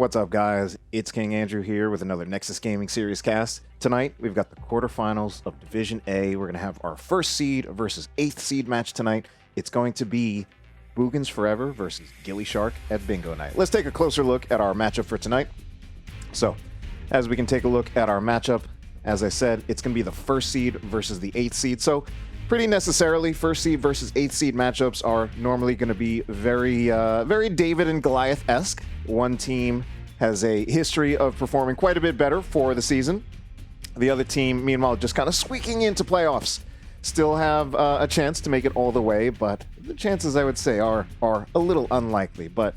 What's up, guys? It's King Andrew here with another Nexus Gaming Series cast. Tonight, we've got the quarterfinals of Division A. We're going to have our first seed versus 8th seed match tonight. It's going to be Boogans Forever versus Gillyshark at Bingo Night. Let's take a closer look at our matchup for tonight. So, as we can take a look at our matchup, as I said, it's going to be the first seed versus the 8th seed. So, pretty necessarily, first seed versus 8th seed matchups are normally going to be very David and Goliath-esque. One team has a history of performing quite a bit better for the season. The other team, meanwhile, just kind of squeaking into playoffs. Still have a chance to make it all the way, but the chances, I would say, are a little unlikely. But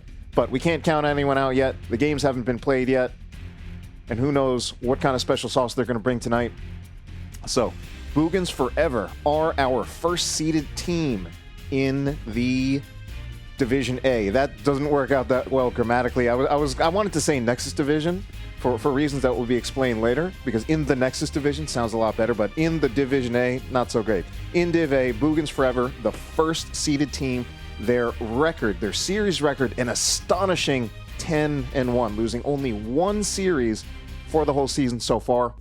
we can't count anyone out yet. The games haven't been played yet. And who knows what kind of special sauce they're going to bring tonight. So, Boogans Forever are our first seeded team in the Division A. That doesn't work out that well grammatically. I wanted to say Nexus Division for reasons that will be explained later, because in the Nexus Division sounds a lot better, but in the Division A, not so great. In Div A, Boogans Forever, the first seeded team, their series record, an astonishing 10-1, losing only one series for the whole season so far.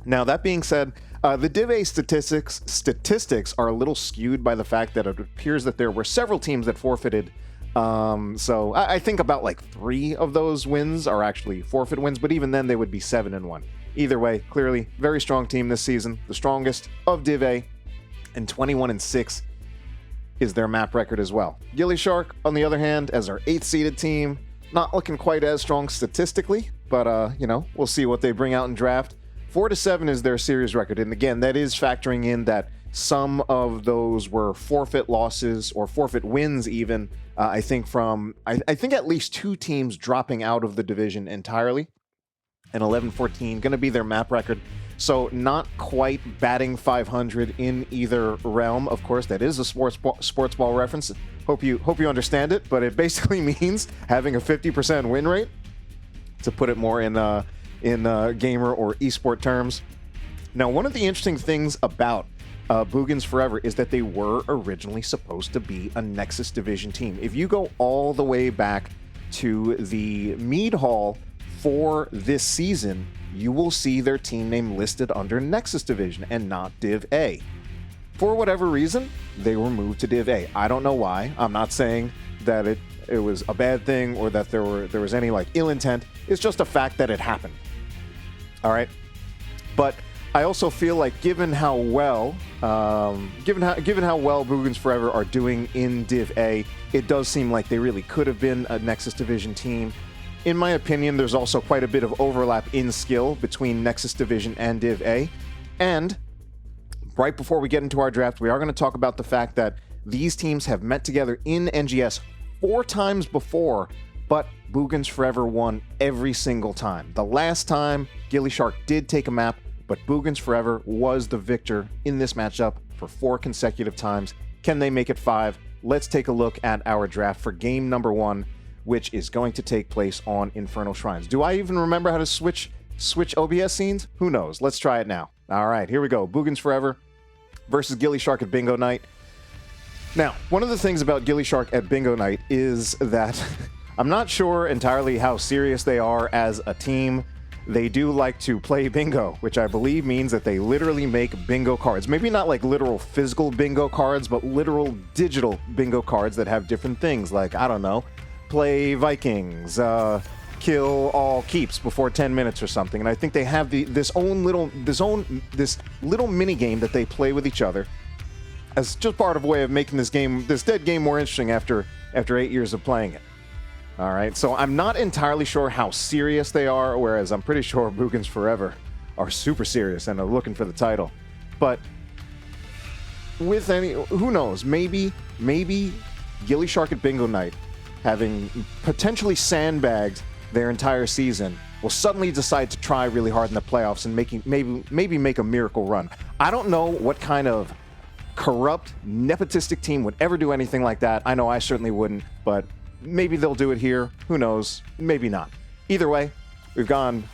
Now, that being said, the Div A statistics are a little skewed by the fact that it appears that there were several teams that forfeited. So I think about like 3 of those wins are actually forfeit wins, but even then they would be 7-1. Either way, clearly, very strong team this season, the strongest of Div A, and 21-6 is their map record as well. Gillyshark, on the other hand, as our 8th seeded team, not looking quite as strong statistically, but we'll see what they bring out in draft. 4-7 is their series record, and again, that is factoring in that some of those were forfeit losses or forfeit wins even. I think at least 2 teams dropping out of the division entirely, and 11-14 going to be their map record. So not quite batting 500 in either realm. Of course, that is a sports ball reference. Hope you understand it, but it basically means having a 50% win rate, to put it more in gamer or esport terms. Now, one of the interesting things about Boogans Forever is that they were originally supposed to be a Nexus Division team. If you go all the way back to the Mead Hall for this season, you will see their team name listed under Nexus Division and not Div A. For whatever reason, they were moved to Div A. I don't know why. I'm not saying that it was a bad thing or that there was any like ill intent. It's just a fact that it happened. All right, but I also feel like given how well Boogans Forever are doing in Div A, it does seem like they really could have been a Nexus Division team. In my opinion, there's also quite a bit of overlap in skill between Nexus Division and Div A. And right before we get into our draft, we are going to talk about the fact that these teams have met together in NGS 4 times before, but Boogans Forever won every single time. The last time, Gillyshark did take a map, but Boogans Forever was the victor in this matchup for 4 consecutive times. Can they make it 5? Let's take a look at our draft for game number 1, which is going to take place on Infernal Shrines. Do I even remember how to switch OBS scenes? Who knows? Let's try it now. All right, here we go. Boogans Forever versus Gillyshark at Bingo Night. Now, one of the things about Gillyshark at Bingo Night is that I'm not sure entirely how serious they are as a team. They do like to play bingo, which I believe means that they literally make bingo cards. Maybe not like literal physical bingo cards, but literal digital bingo cards that have different things like, I don't know, play Vikings, kill all keeps before 10 minutes or something. And I think they have this little mini game that they play with each other as just part of a way of making this dead game more interesting after 8 years of playing it. All right, so I'm not entirely sure how serious they are, whereas I'm pretty sure Boogans Forever are super serious and are looking for the title. But who knows? Maybe Gillyshark at Bingo Night, having potentially sandbagged their entire season, will suddenly decide to try really hard in the playoffs and maybe make a miracle run. I don't know what kind of corrupt, nepotistic team would ever do anything like that. I know I certainly wouldn't, but maybe they'll do it here. Who knows? Maybe not. Either way, we've gone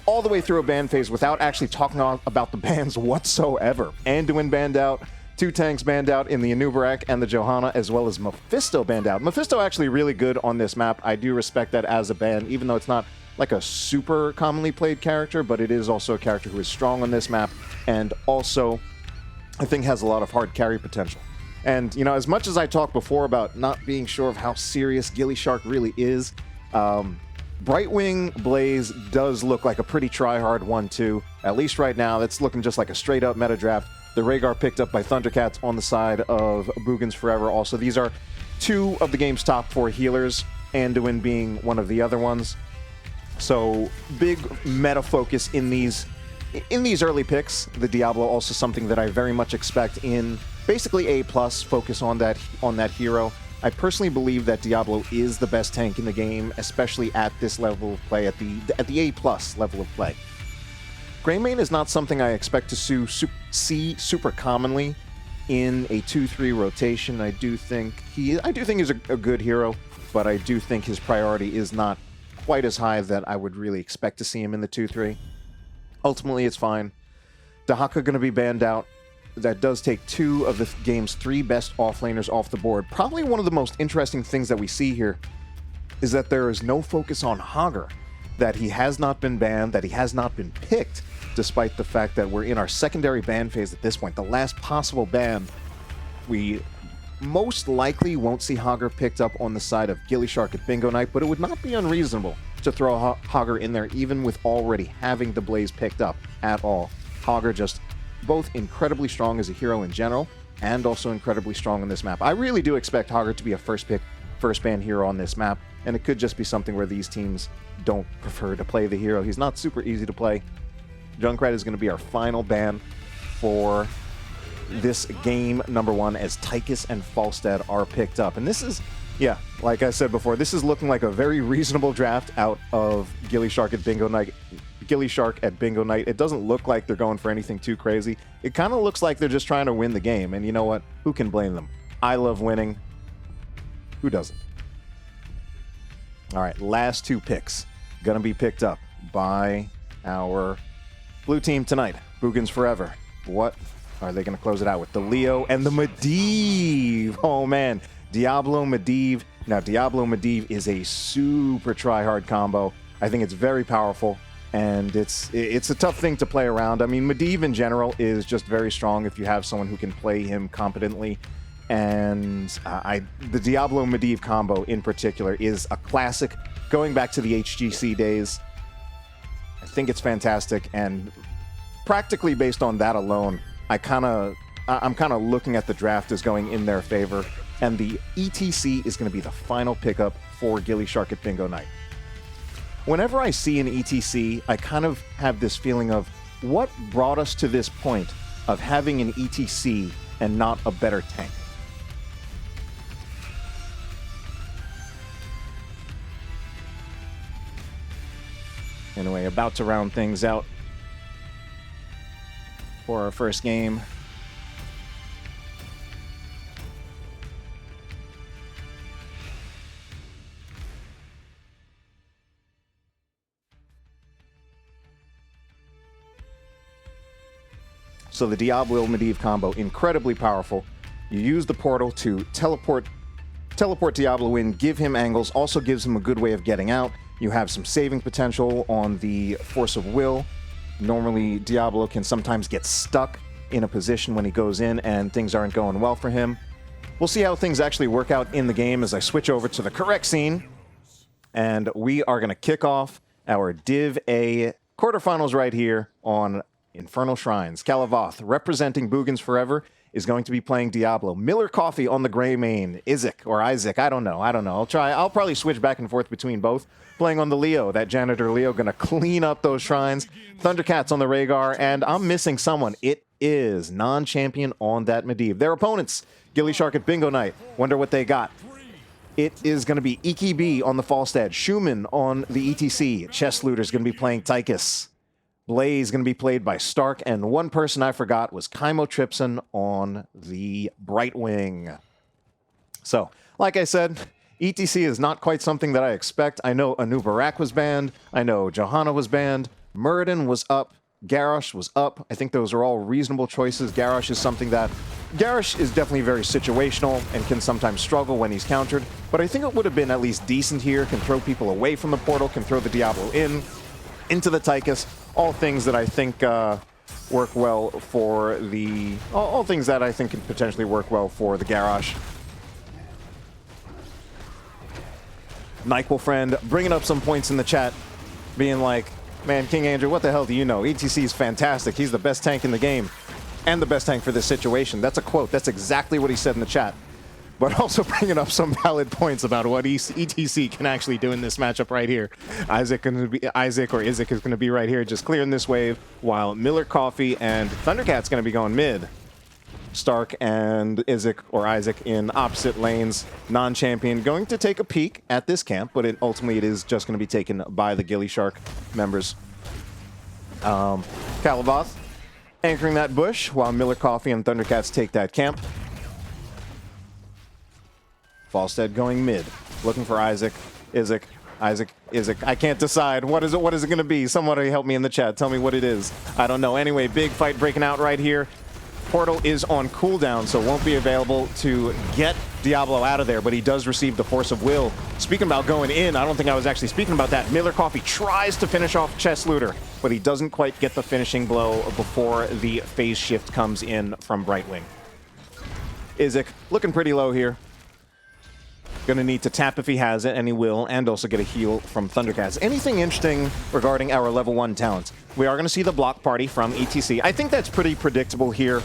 all the way through a ban phase without actually talking about the bans whatsoever. Anduin banned out, 2 tanks banned out in the Anubarak and the Johanna, as well as Mephisto banned out. Mephisto actually really good on this map. I do respect that as a ban, even though it's not like a super commonly played character, but it is also a character who is strong on this map, and also I think has a lot of hard carry potential. And, you know, as much as I talked before about not being sure of how serious Gillyshark really is, Brightwing Blaze does look like a pretty try-hard one, too. At least right now, that's looking just like a straight-up meta draft. The Rhaegar picked up by Thundercats on the side of Boogans Forever. Also, these are 2 of the game's top 4 healers, Anduin being one of the other ones. So, big meta focus in these early picks. The Diablo also something that I very much expect in basically A+, focus on that hero. I personally believe that Diablo is the best tank in the game, especially at this level of play, at the A+ level of play. Greymane is not something I expect to see super commonly in a 2-3 rotation. I do think he's a good hero, but I do think his priority is not quite as high that I would really expect to see him in the 2-3. Ultimately, it's fine. Dahaka going to be banned out. That does take 2 of the game's 3 best offlaners off the board. Probably one of the most interesting things that we see here is that there is no focus on Hogger, that he has not been banned, that he has not been picked, despite the fact that we're in our secondary ban phase at this point. The last possible ban, we most likely won't see Hogger picked up on the side of Gillyshark at Bingo Night, but it would not be unreasonable to throw Hogger in there, even with already having the Blaze picked up at all. Hogger just both incredibly strong as a hero in general, and also incredibly strong on this map. I really do expect Hogger to be a first pick, first ban hero on this map, and it could just be something where these teams don't prefer to play the hero. He's not super easy to play. Junkrat is going to be our final ban for this game number 1 as Tychus and Falstad are picked up. And this is, yeah, like I said before, this is looking like a very reasonable draft out of Gillyshark at Bingo Night. It doesn't look like they're going for anything too crazy. It kind of looks like they're just trying to win the game. And you know what? Who can blame them? I love winning. Who doesn't? All right, last 2 picks going to be picked up by our blue team tonight. Boogans Forever. What are they going to close it out with? The Leo and the Medivh. Oh, man. Diablo Medivh. Now, Diablo Medivh is a super try-hard combo. I think it's very powerful, and it's a tough thing to play around. I mean, Medivh in general is just very strong if you have someone who can play him competently. And the Diablo Medivh combo in particular is a classic going back to the HGC days. I think it's fantastic, and practically based on that alone, I'm kind of looking at the draft as going in their favor, and the ETC is going to be the final pickup for Gillyshark at Bingo Night. Whenever I see an ETC, I kind of have this feeling of what brought us to this point of having an ETC and not a better tank. Anyway, about to round things out for our first game. So the Diablo Medivh combo, incredibly powerful. You use the portal to teleport Diablo in, give him angles, also gives him a good way of getting out. You have some saving potential on the Force of Will. Normally, Diablo can sometimes get stuck in a position when he goes in and things aren't going well for him. We'll see how things actually work out in the game as I switch over to the correct scene. And we are going to kick off our Div A quarterfinals right here on Infernal Shrines. Kalavoth, representing Boogans Forever, is going to be playing Diablo. Miller Coffee on the Greymane. Isaac, I don't know. I'll probably switch back and forth between both. Playing on the Leo, that Janitor Leo gonna clean up those shrines. Thundercats on the Rhaegar, and I'm missing someone. It is non-champion on that Medivh. Their opponents, Gillyshark at Bingo Night. Wonder what they got. It is going to be Iki B on the Falstad, Schumann on the ETC. Chest Looter's going to be playing Tychus. Blaze going to be played by Stark, and one person I forgot was Kaimo Tripson on the Brightwing. So, like I said, ETC is not quite something that I expect. I know Anubarak was banned. I know Johanna was banned. Muradin was up. Garrosh was up. I think those are all reasonable choices. Garrosh is something that Garrosh is definitely very situational and can sometimes struggle when he's countered, but I think it would have been at least decent here. Can throw people away from the portal, can throw the Diablo into the Tychus. All things that I think work well for the... All things that I think can potentially work well for the Garrosh. Nyquil friend bringing up some points in the chat, being like, man, King Andrew, what the hell do you know? ETC is fantastic. He's the best tank in the game. And the best tank for this situation. That's a quote. That's exactly what he said in the chat. But also bringing up some valid points about what ETC can actually do in this matchup right here. Isaac is going to be right here, just clearing this wave, while Miller Coffee and Thundercat's going to be going mid. Stark and Isaac in opposite lanes. Non-champion going to take a peek at this camp, but ultimately it is just going to be taken by the Gillyshark members. Calavoth anchoring that bush while Miller Coffee and Thundercats take that camp. Falstead going mid, looking for Isaac. I can't decide. What is it? What is it going to be? Somebody help me in the chat. Tell me what it is. I don't know. Anyway, big fight breaking out right here. Portal is on cooldown, so won't be available to get Diablo out of there, but he does receive the Force of Will. Speaking about going in, I don't think I was actually speaking about that. Miller Coffee tries to finish off Chest Looter, but he doesn't quite get the finishing blow before the phase shift comes in from Brightwing. Isaac looking pretty low here. Gonna need to tap if he has it, and he will, and also get a heal from Thundercats. Anything interesting regarding our level 1 talents? We are gonna see the block party from ETC. I think that's pretty predictable here.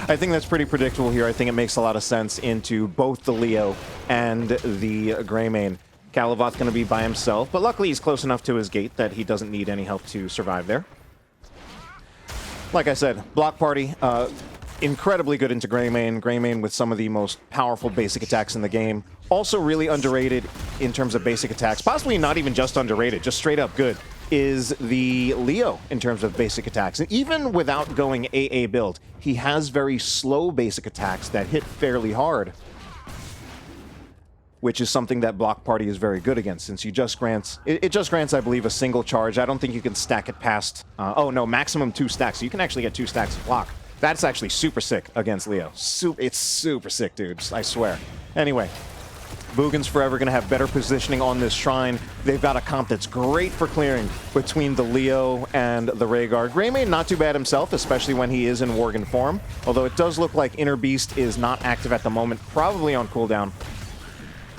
I think that's pretty predictable here. I think it makes a lot of sense into both the Leo and the Greymane. Calavoth's going to be by himself, but luckily he's close enough to his gate that he doesn't need any help to survive there. Like I said, block party, incredibly good into Greymane. Greymane with some of the most powerful basic attacks in the game. Also really underrated in terms of basic attacks, possibly not even just underrated, just straight up good, is the Leo in terms of basic attacks. And even without going AA build, he has very slow basic attacks that hit fairly hard, which is something that Block Party is very good against, since it just grants, I believe, a single charge. I don't think you can stack it past, oh no, maximum 2 stacks. So you can actually get 2 stacks of block. That's actually super sick against Leo. It's super sick, dudes, I swear. Anyway, Boogans forever going to have better positioning on this shrine. They've got a comp that's great for clearing between the Leo and the Rhaegar. Greymane not too bad himself, especially when he is in Worgen form, although it does look like Inner Beast is not active at the moment, probably on cooldown.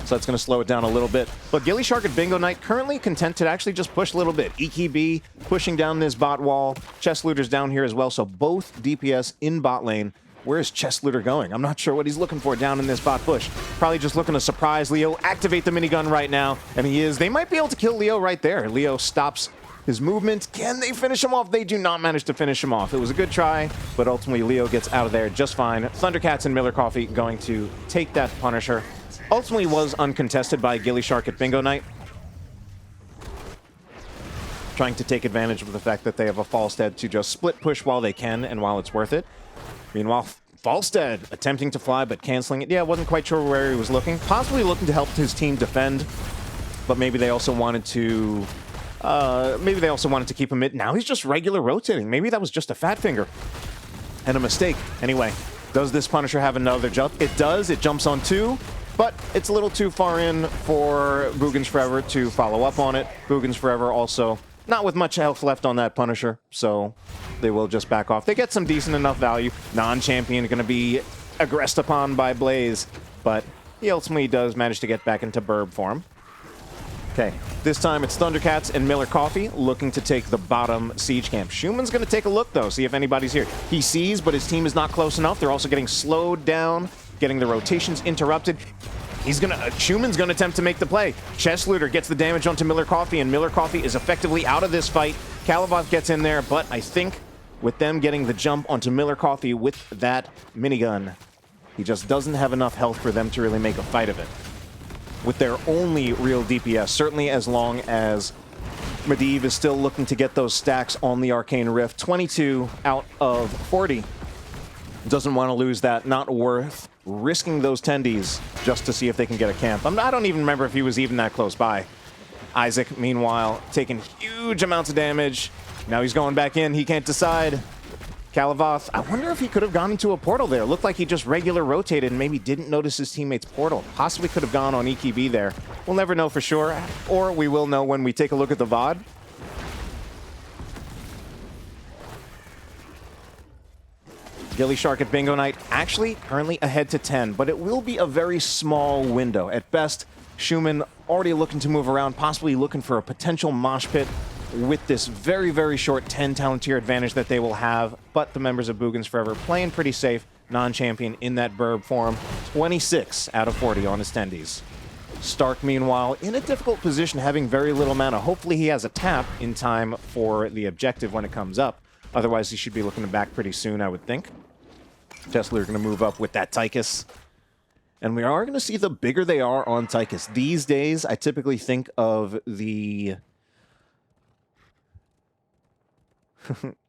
So that's going to slow it down a little bit. But Gillyshark and Bingo Knight currently content to actually just push a little bit. EKB pushing down this bot wall. Chest Looter's down here as well, so both DPS in bot lane. Where is Chest Looter going? I'm not sure what he's looking for down in this bot bush. Probably just looking to surprise Leo, activate the minigun right now, and he is. They might be able to kill Leo right there. Leo stops his movement. Can they finish him off? They do not manage to finish him off. It was a good try, but ultimately Leo gets out of there just fine. Thundercats and Miller Coffee going to take that Punisher. Ultimately was uncontested by Gillyshark at Bingo Knight, trying to take advantage of the fact that they have a Falstead to just split push while they can and while it's worth it. Meanwhile, Falstead attempting to fly but canceling it. Yeah, wasn't quite sure where he was looking. Possibly looking to help his team defend, but maybe they also wanted to keep him in. Now he's just regular rotating. Maybe that was just a fat finger and a mistake. Anyway, does this Punisher have another jump? It does. It jumps on 2, but it's a little too far in for Boogans Forever to follow up on it. Boogans Forever also not with much health left on that Punisher, so they will just back off. They get some decent enough value. Non-champion going to be aggressed upon by Blaze, but he ultimately does manage to get back into Burb form. Okay, this time it's Thundercats and Miller Coffee looking to take the bottom siege camp. Schumann's going to take a look, though, see if anybody's here. He sees, but his team is not close enough. They're also getting slowed down, getting the rotations interrupted. Schumann's gonna attempt to make the play. Chest Looter gets the damage onto Miller Coffee, and Miller Coffee is effectively out of this fight. Calavoth gets in there, but I think with them getting the jump onto Miller Coffee with that minigun, he just doesn't have enough health for them to really make a fight of it. With their only real DPS, certainly as long as Medivh is still looking to get those stacks on the Arcane Rift. 22 out of 40. Doesn't want to lose that, not worth risking those tendies just to see if they can get a camp. I don't even remember if he was even that close by. Isaac, meanwhile, taking huge amounts of damage. Now he's going back in. He can't decide. Calavoth, I wonder if he could have gone into a portal there. Looked like he just regular rotated and maybe didn't notice his teammate's portal. Possibly could have gone on EKB there. We'll never know for sure, or we will know when we take a look at the VOD. Gillyshark at Bingo Night actually currently ahead to 10, but it will be a very small window. At best, Schumann already looking to move around, possibly looking for a potential mosh pit with this very, very short 10 talent tier advantage that they will have. But the members of Boogans Forever playing pretty safe, non-champion in that Burb form. 26 out of 40 on his tendies. Stark, meanwhile, in a difficult position, having very little mana. Hopefully he has a tap in time for the objective when it comes up. Otherwise, he should be looking back pretty soon, I would think. Tesla are going to move up with that Tychus. And we are going to see the bigger they are on Tychus. These days, I typically think of the...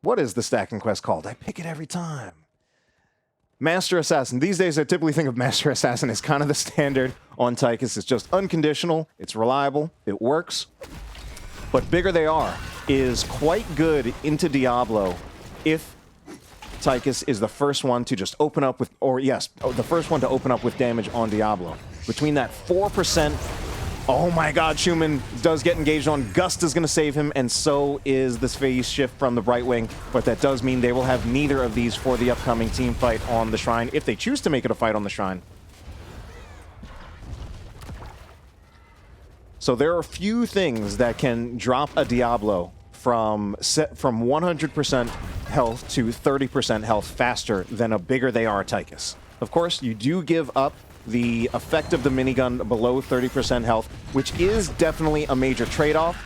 what is the stacking quest called? I pick it every time. Master Assassin. These days, I typically think of Master Assassin as kind of the standard on Tychus. It's just unconditional, it's reliable, it works. But bigger they are is quite good into Diablo if Tychus is the first one to just open up with, or yes, the first one to open up with damage on Diablo. Between that 4%, oh my god, Schumann does get engaged on. Gust is going to save him, and so is this phase shift from the Brightwing. But that does mean they will have neither of these for the upcoming team fight on the Shrine, if they choose to make it a fight on the Shrine. So there are a few things that can drop a Diablo from 100% health to 30% health faster than a bigger they are Tychus. Of course, you do give up the effect of the minigun below 30% health, which is definitely a major trade-off.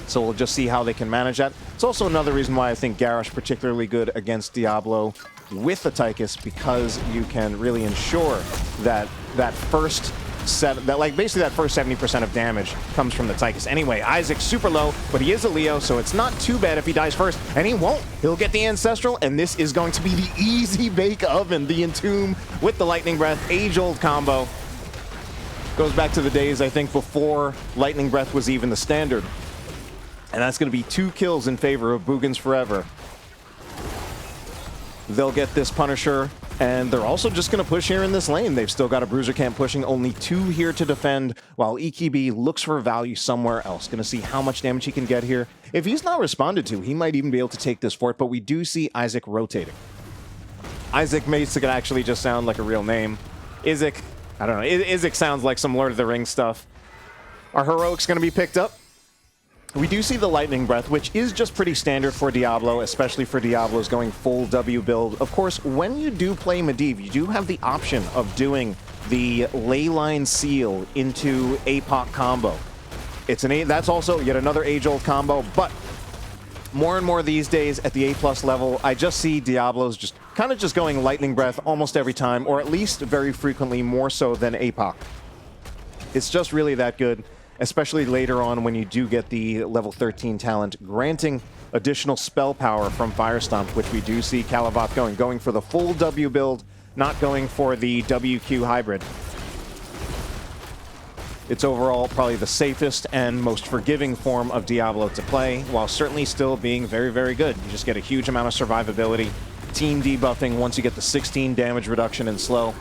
So we'll just see how they can manage that. It's also another reason why I think Garrosh particularly good against Diablo with the Tychus, because you can really ensure that basically that first 70% of damage comes from the Tychus. Anyway, Isaac's super low, but he is a Leo, so it's not too bad if he dies first, and he won't. He'll get the Ancestral, and this is going to be the easy bake oven. The Entomb with the Lightning Breath, age-old combo. Goes back to the days, I think, before Lightning Breath was even the standard. And that's going to be 2 kills in favor of Boogans Forever. They'll get this Punisher, and they're also just going to push here in this lane. They've still got a Bruiser Camp pushing, only 2 here to defend, while EKB looks for value somewhere else. Going to see how much damage he can get here. If he's not responded to, he might even be able to take this fort, but we do see Isaac rotating. Isaac makes it actually just sound like a real name. Isaac, I don't know, Isaac sounds like some Lord of the Rings stuff. Are heroics going to be picked up? We do see the Lightning Breath, which is just pretty standard for Diablo, especially for Diablos going full W build. Of course, when you do play Medivh, you do have the option of doing the Leyline Seal into APOC combo. That's also yet another age-old combo, but more and more these days at the A+ level, I just see Diablos just kind of just going Lightning Breath almost every time, or at least very frequently more so than APOC. It's just really that good. Especially later on when you do get the level 13 talent, granting additional spell power from Firestomp, which we do see Calavoth going for the full W build, not going for the WQ hybrid. It's overall probably the safest and most forgiving form of Diablo to play, while certainly still being very, very good. You just get a huge amount of survivability, team debuffing once you get the 16 damage reduction in slow.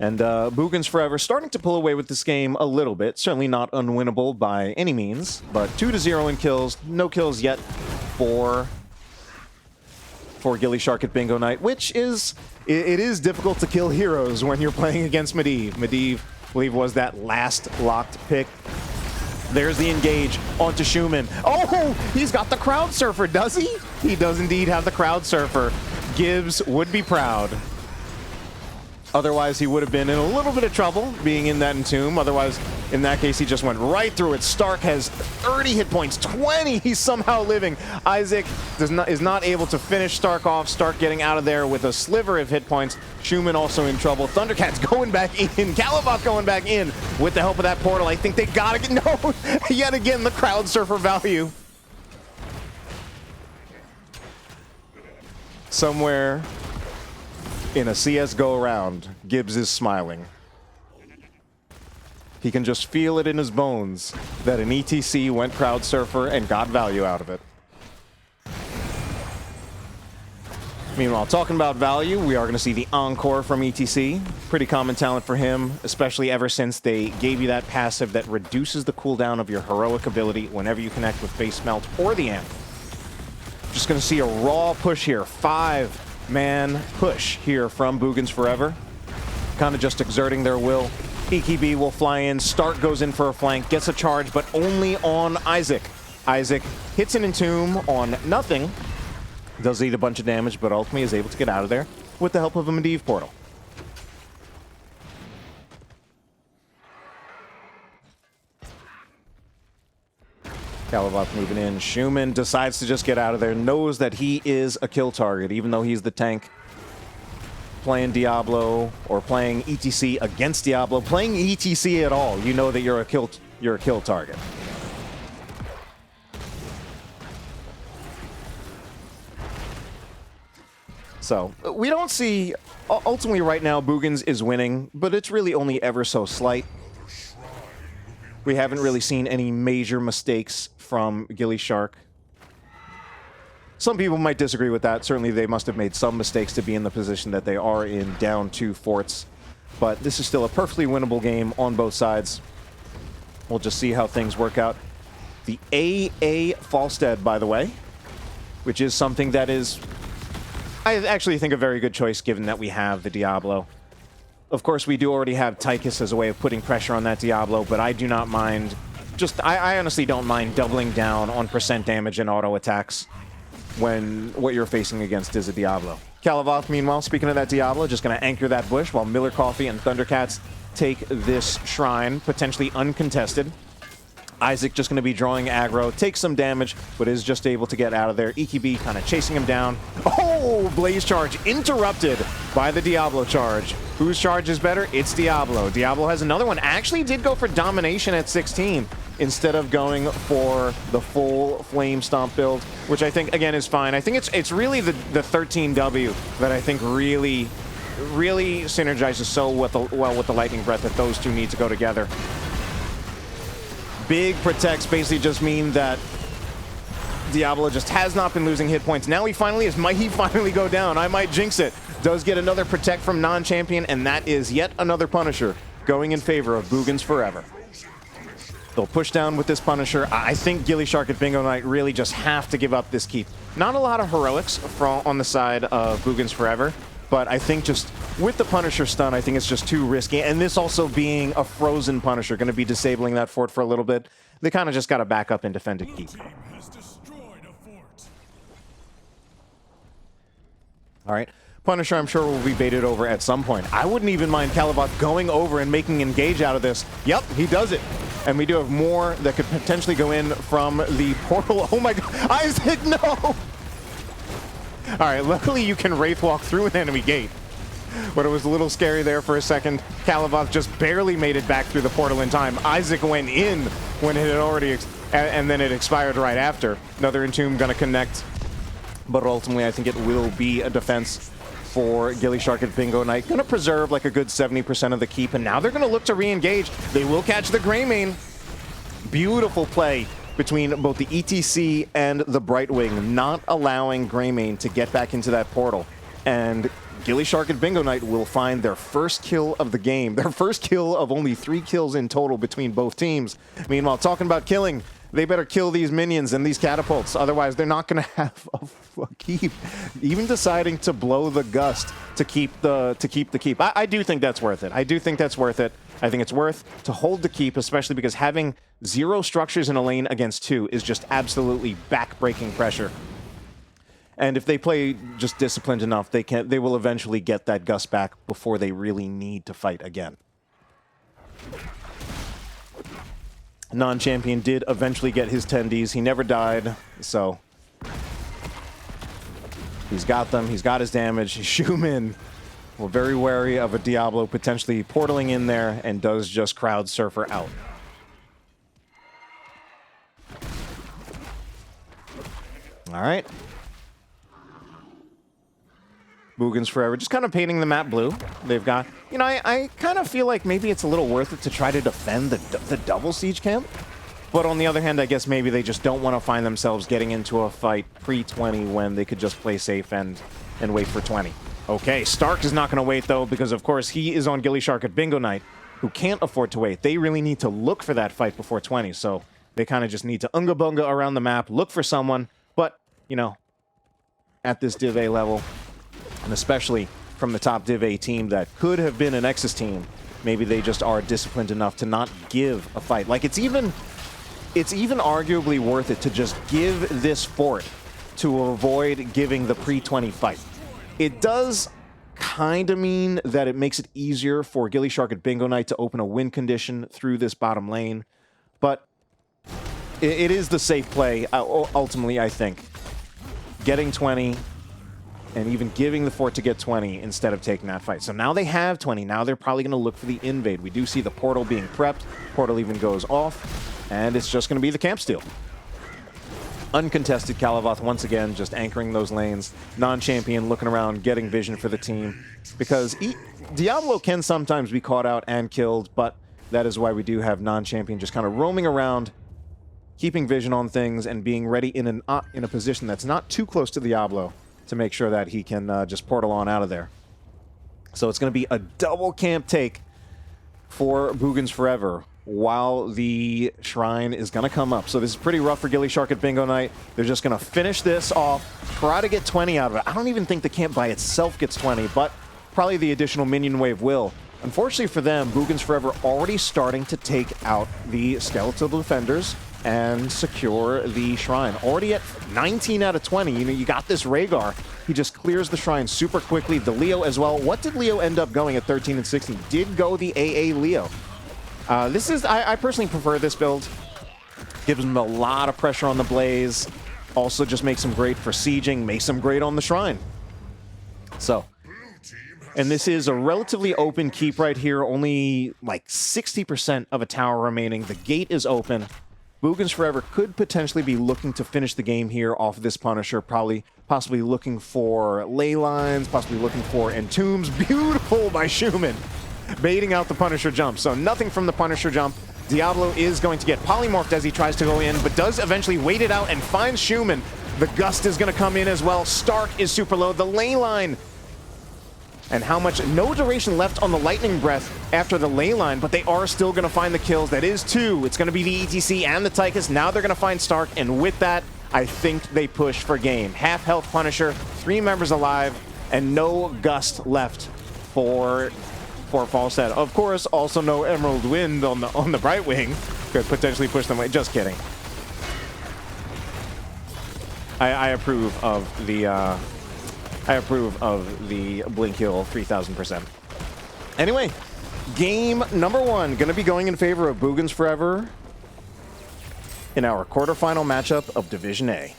And Boogans Forever starting to pull away with this game a little bit. Certainly not unwinnable by any means, but 2-0 in kills. No kills yet for Gillyshark at Bingo Night, which is... It is difficult to kill heroes when you're playing against Medivh. Medivh, I believe, was that last locked pick. There's the engage onto Schumann. Oh, he's got the Crowd Surfer, does he? He does indeed have the Crowd Surfer. Gibbs would be proud. Otherwise, he would have been in a little bit of trouble being in that Entomb. Otherwise, in that case, he just went right through it. Stark has 30 hit points, 20. He's somehow living. Isaac is not able to finish Stark off. Stark getting out of there with a sliver of hit points. Schumann also in trouble. Thundercat's going back in. Calavoth going back in with the help of that portal. I think they gotta get... No! Yet again, the Crowd Surfer value. Somewhere in a CS go-around, Gibbs is smiling. He can just feel it in his bones that an ETC went Crowd Surfer and got value out of it. Meanwhile, talking about value, we are going to see the Encore from ETC. Pretty common talent for him, especially ever since they gave you that passive that reduces the cooldown of your heroic ability whenever you connect with Face Melt or the Amp. Just going to see a raw push here. 5-man push here from Boogans Forever. Kind of just exerting their will. EKB will fly in. Stark goes in for a flank, gets a charge, but only on Isaac. Isaac hits an Entomb on nothing. Does eat a bunch of damage, but ultimately is able to get out of there with the help of a Medivh portal. Kalavoth moving in. Schumann decides to just get out of there. Knows that he is a kill target, even though he's the tank. Playing Diablo or playing ETC against Diablo. Playing ETC at all, you know that you're a kill target. So, we don't see... Ultimately, right now, Boogans is winning, but it's really only ever so slight. We haven't really seen any major mistakes from Gillyshark. Some people might disagree with that. Certainly, they must have made some mistakes to be in the position that they are in, down 2 forts. But this is still a perfectly winnable game on both sides. We'll just see how things work out. The AA Falstead, by the way, which is something that is... I actually think a very good choice given that we have the Diablo. Of course, we do already have Tychus as a way of putting pressure on that Diablo, but I do not mind... I honestly don't mind doubling down on % damage and auto attacks when what you're facing against is a Diablo. Kalavoth, meanwhile, speaking of that Diablo, just going to anchor that bush while Miller Coffee and Thundercats take this shrine, potentially uncontested. Isaac just going to be drawing aggro, takes some damage, but is just able to get out of there. EKB kind of chasing him down. Oh, Blaze Charge interrupted by the Diablo charge. Whose charge is better? It's Diablo. Diablo has another one. Actually did go for Domination at 16 instead of going for the full Flame Stomp build, which I think, again, is fine. I think it's really the 13W that I think really synergizes so well with the Lightning Breath that those two need to go together. Big protects basically just mean that Diablo just has not been losing hit points. Now he finally is. Might he finally go down? I might jinx it. Does get another protect from non-champion, and that is yet another Punisher going in favor of Boogans Forever. They'll push down with this Punisher. I think Gillyshark and Bingo Knight really just have to give up this keep. Not a lot of heroics on the side of Boogans Forever, but I think just with the Punisher stun, I think it's just too risky. And this also being a frozen Punisher, going to be disabling that fort for a little bit. They kind of just got to back up and defend a keep. All right. Punisher, I'm sure, will be baited over at some point. I wouldn't even mind Kalavoth going over and making engage out of this. Yep, he does it. And we do have more that could potentially go in from the portal. Oh my god, Isaac, no! All right, luckily you can Wraith Walk through an enemy gate. But it was a little scary there for a second. Kalavoth just barely made it back through the portal in time. Isaac went in when it had already, and then it expired right after. Another Entomb gonna connect. But ultimately, I think it will be a defense for Gillyshark and Bingo Knight. Gonna preserve like a good 70% of the keep, and now they're gonna look to re-engage. They will catch the Greymane. Beautiful play between both the ETC and the Brightwing, not allowing Greymane to get back into that portal. And Gillyshark and Bingo Knight will find their first kill of the game. Their first kill of only 3 kills in total between both teams. Meanwhile, talking about killing, they better kill these minions and these catapults, otherwise they're not going to have a keep. Even deciding to blow the gust to keep the keep. I do think that's worth it. I do think that's worth it. I think it's worth to hold the keep, especially because having 0 structures in a lane against 2 is just absolutely back-breaking pressure. And if they play just disciplined enough, they will eventually get that gust back before they really need to fight again. Non-champion did eventually get his 10Ds. He never died, so he's got them. He's got his damage. Schumann, we're very wary of a Diablo potentially portaling in there and does just crowd surfer out. All right. Boogans Forever, just kind of painting the map blue. They've got, you know, I kind of feel like maybe it's a little worth it to try to defend the double siege camp. But on the other hand, I guess maybe they just don't want to find themselves getting into a fight pre-20 when they could just play safe and and wait for 20. Okay, Stark is not going to wait, though, because, of course, he is on Gillyshark at Bingo Night, who can't afford to wait. They really need to look for that fight before 20, so they kind of just need to unga-bunga around the map, look for someone, but, you know, at this Div A level, and especially from the top Div A team that could have been an Nexus team, maybe they just are disciplined enough to not give a fight. Like, it's even arguably worth it to just give this fort to avoid giving the pre-20 fight. It does kind of mean that it makes it easier for Gillyshark at Bingo Night to open a win condition through this bottom lane, but it is the safe play, ultimately, I think. Getting 20 and even giving the fort to get 20 instead of taking that fight. So now they have 20. Now they're probably going to look for the invade. We do see the portal being prepped. Portal even goes off, and it's just going to be the camp steal. Uncontested Calavoth once again, just anchoring those lanes. Non-champion looking around, getting vision for the team. Because Diablo can sometimes be caught out and killed, but that is why we do have non-champion just kind of roaming around, keeping vision on things, and being ready in a position that's not too close to Diablo to make sure that he can just portal on out of there. So it's going to be a double camp take for Boogans Forever, while the shrine is going to come up. So this is pretty rough for Gillyshark at Bingo Night. They're just going to finish this off, try to get 20 out of it. I don't even think the camp by itself gets 20, but probably the additional minion wave will. Unfortunately for them, Boogans Forever already starting to take out the skeletal defenders and secure the shrine. Already at 19 out of 20. You know, you got this Rhaegar. He just clears the shrine super quickly. The Leo as well. What did Leo end up going at 13 and 16? Did go the AA Leo. I personally prefer this build. Gives him a lot of pressure on the Blaze. Also just makes him great for sieging, makes him great on the Shrine. So, and this is a relatively open keep right here. Only like 60% of a tower remaining. The gate is open. Boogans Forever could potentially be looking to finish the game here off of this Punisher. Possibly looking for ley lines, possibly looking for entombs. Beautiful by Schumann, baiting out the Punisher jump. So nothing from the Punisher jump. Diablo is going to get polymorphed as he tries to go in, but does eventually wait it out and finds Schumann. The Gust is going to come in as well. Stark is super low. The ley line. And how much? No duration left on the Lightning Breath after the ley line, but they are still going to find the kills. That is 2. It's going to be the ETC and the Tychus. Now they're going to find Stark, and with that, I think they push for game. Half health Punisher, 3 members alive, and no Gust left for Falstad. Of course, also no Emerald Wind on the Brightwing. Could potentially push them away. Just kidding. I approve of the Blink Heal 3000%. Anyway, game number 1 going to be going in favor of Boogans Forever in our quarterfinal matchup of Division A.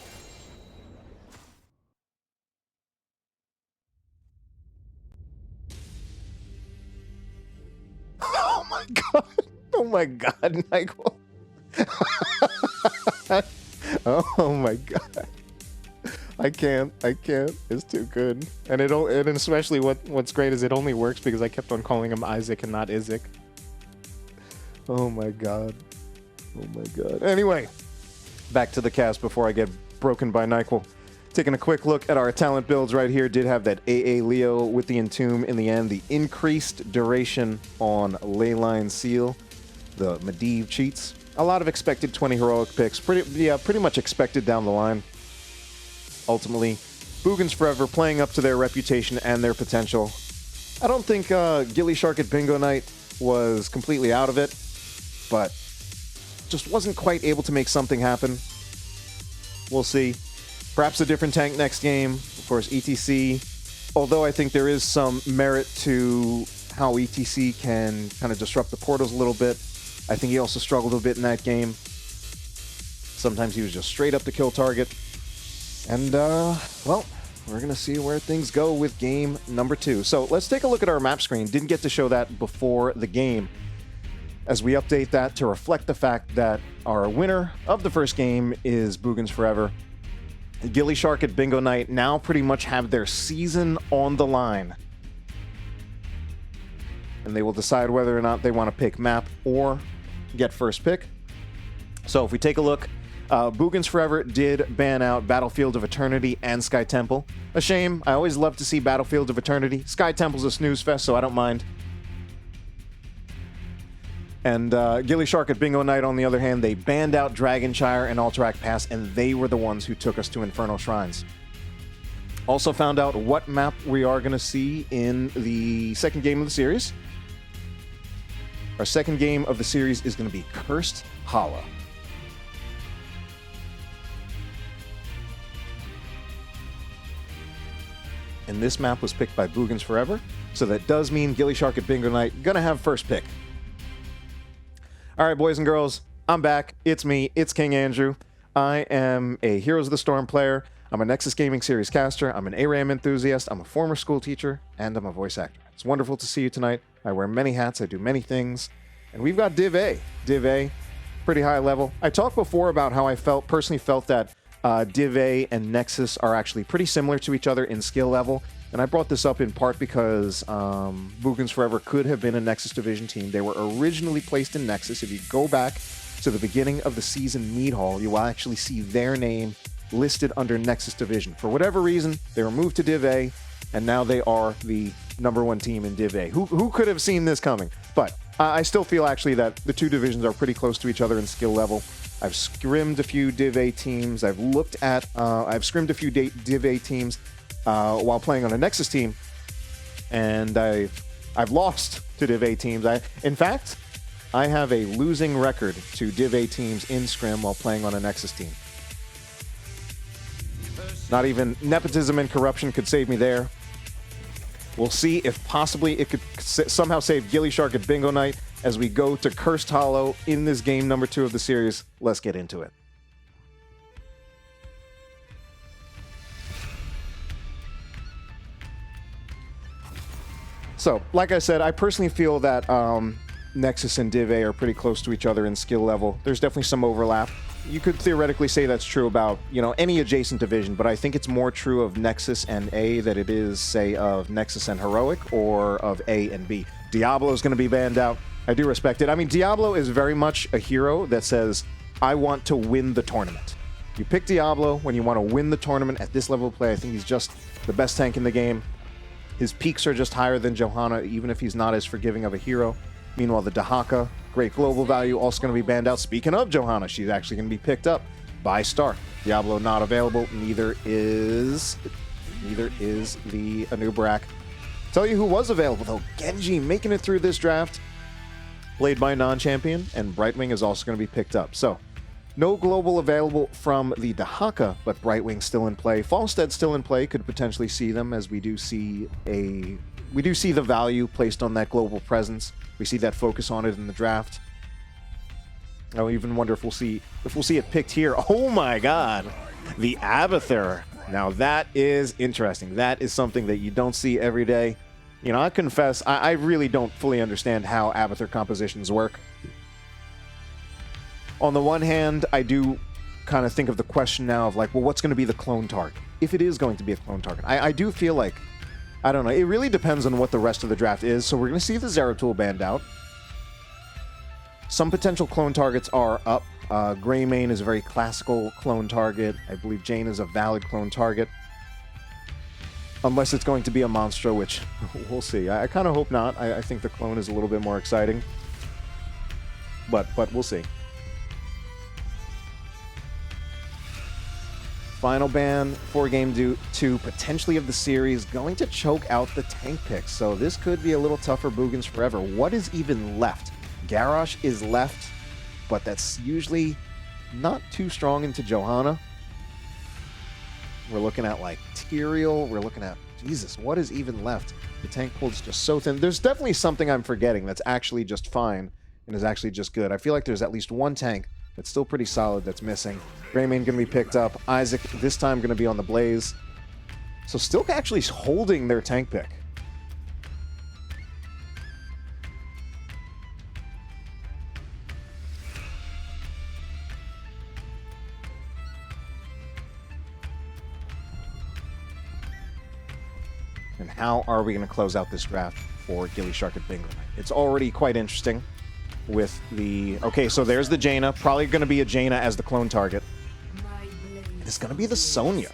Oh my god! Oh my god, Michael! Oh my god! I can't. It's too good. And especially what's great is it only works because I kept on calling him Isaac and not Izek. Oh my god. Oh my god. Anyway, back to the cast before I get broken by NyQuil. Taking a quick look at our talent builds right here. Did have that AA Leo with the Entomb in the end. The increased duration on Leyline Seal. The Medivh cheats. A lot of expected 20 heroic picks. Pretty much expected down the line. Ultimately, Boogans Forever playing up to their reputation and their potential. I don't think Gillyshark at Bingo Night was completely out of it, but just wasn't quite able to make something happen. We'll see. Perhaps a different tank next game. Of course, ETC. Although I think there is some merit to how ETC can kind of disrupt the portals a little bit. I think he also struggled a bit in that game. Sometimes he was just straight up to kill target. And, well, we're going to see where things go with game number 2. So let's take a look at our map screen. Didn't get to show that before the game, as we update that to reflect the fact that our winner of the first game is Boogans Forever. Gillyshark at Bingo Night now pretty much have their season on the line. And they will decide whether or not they want to pick map or get first pick. So if we take a look Boogans Forever did ban out Battlefield of Eternity and Sky Temple. A shame. I always love to see Battlefield of Eternity. Sky Temple's a snooze fest, so I don't mind. And Gillyshark at Bingo Night, on the other hand, they banned out Dragonshire and Alterac Pass, and they were the ones who took us to Infernal Shrines. Also found out what map we are going to see in the second game of the series. Our second game of the series is going to be Cursed Hollow. And this map was picked by Boogans Forever, so that does mean Gillyshark at Bingo Night gonna have first pick. All right, boys and girls, I'm back. It's me. It's King Andrew. I am a Heroes of the Storm player. I'm a Nexus Gaming Series caster. I'm an ARAM enthusiast. I'm a former school teacher, and I'm a voice actor. It's wonderful to see you tonight. I wear many hats. I do many things. And we've got Div A. Div A, pretty high level. I talked before about how I personally felt that Div A and Nexus are actually pretty similar to each other in skill level. And I brought this up in part because Boogans Forever could have been a Nexus Division team. They were originally placed in Nexus. If you go back to the beginning of the season Mead Hall, you will actually see their name listed under Nexus Division. For whatever reason, they were moved to Div A, and now they are the #1 team in Div A. Who could have seen this coming? But I still feel actually that the two divisions are pretty close to each other in skill level. I've scrimmed a few Div A teams. I've scrimmed a few Div A teams while playing on a Nexus team, and I've lost to Div A teams. In fact, I have a losing record to Div A teams in scrim while playing on a Nexus team. Not even nepotism and corruption could save me there. We'll see if possibly it could somehow save Gillyshark at Bingo Night as we go to Cursed Hollow in this game number 2 of the series. Let's get into it. So, like I said, I personally feel that Nexus and Div A are pretty close to each other in skill level. There's definitely some overlap. You could theoretically say that's true about, any adjacent division, but I think it's more true of Nexus and A than it is, say, of Nexus and Heroic or of A and B. Diablo is going to be banned out. I do respect it. I mean, Diablo is very much a hero that says, I want to win the tournament. You pick Diablo when you want to win the tournament at this level of play. I think he's just the best tank in the game. His peaks are just higher than Johanna, even if he's not as forgiving of a hero. Meanwhile, the Dahaka, great global value, also going to be banned out. Speaking of Johanna, she's actually going to be picked up by Stark. Diablo not available. Neither is the Anubarak. Tell you who was available, though. Genji making it through this draft. Played by a non-champion, and Brightwing is also going to be picked up. So, no global available from the Dahaka, but Brightwing still in play. Falstead still in play. Could potentially see them, as we do see the value placed on that global presence. We see that focus on it in the draft. I even wonder if we'll see it picked here. Oh my God, the Abathur. Now that is interesting. That is something that you don't see every day. I confess, I really don't fully understand how Abathur compositions work. On the one hand, I do kind of think of the question now of like, well, what's going to be the clone target? If it is going to be a clone target. I do feel like, I don't know, it really depends on what the rest of the draft is. So we're going to see the Zeratul banned out. Some potential clone targets are up. Greymane is a very classical clone target. I believe Jane is a valid clone target. Unless it's going to be a Monstro, which we'll see. I kind of hope not. I think the clone is a little bit more exciting. But we'll see. Final ban for Game 2, potentially of the series, going to choke out the tank picks. So this could be a little tough for Boogans Forever. What is even left? Garrosh is left, but that's usually not too strong into Johanna. We're looking at like Tyrael. We're looking at, Jesus, what is even left? The tank pool is just so thin. There's definitely something I'm forgetting that's actually just fine and is actually just good. I feel like there's at least one tank that's still pretty solid that's missing. Greymane going to be picked up. Isaac, this time going to be on the Blaze. So still actually holding their tank pick. And how are we going to close out this draft for Gillyshark at Bingo Night? It's already quite interesting with the... Okay, so there's the Jaina. Probably going to be a Jaina as the clone target. is going to be the Sonya.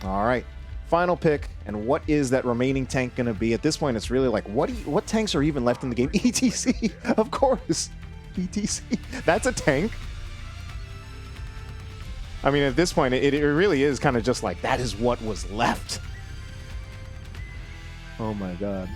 All right. Final pick, and what is that remaining tank going to be? At this point, it's really like, what tanks are even left in the game? ETC, of course. ETC, that's a tank. I mean, at this point, it really is kind of just like, that is what was left. Oh my god.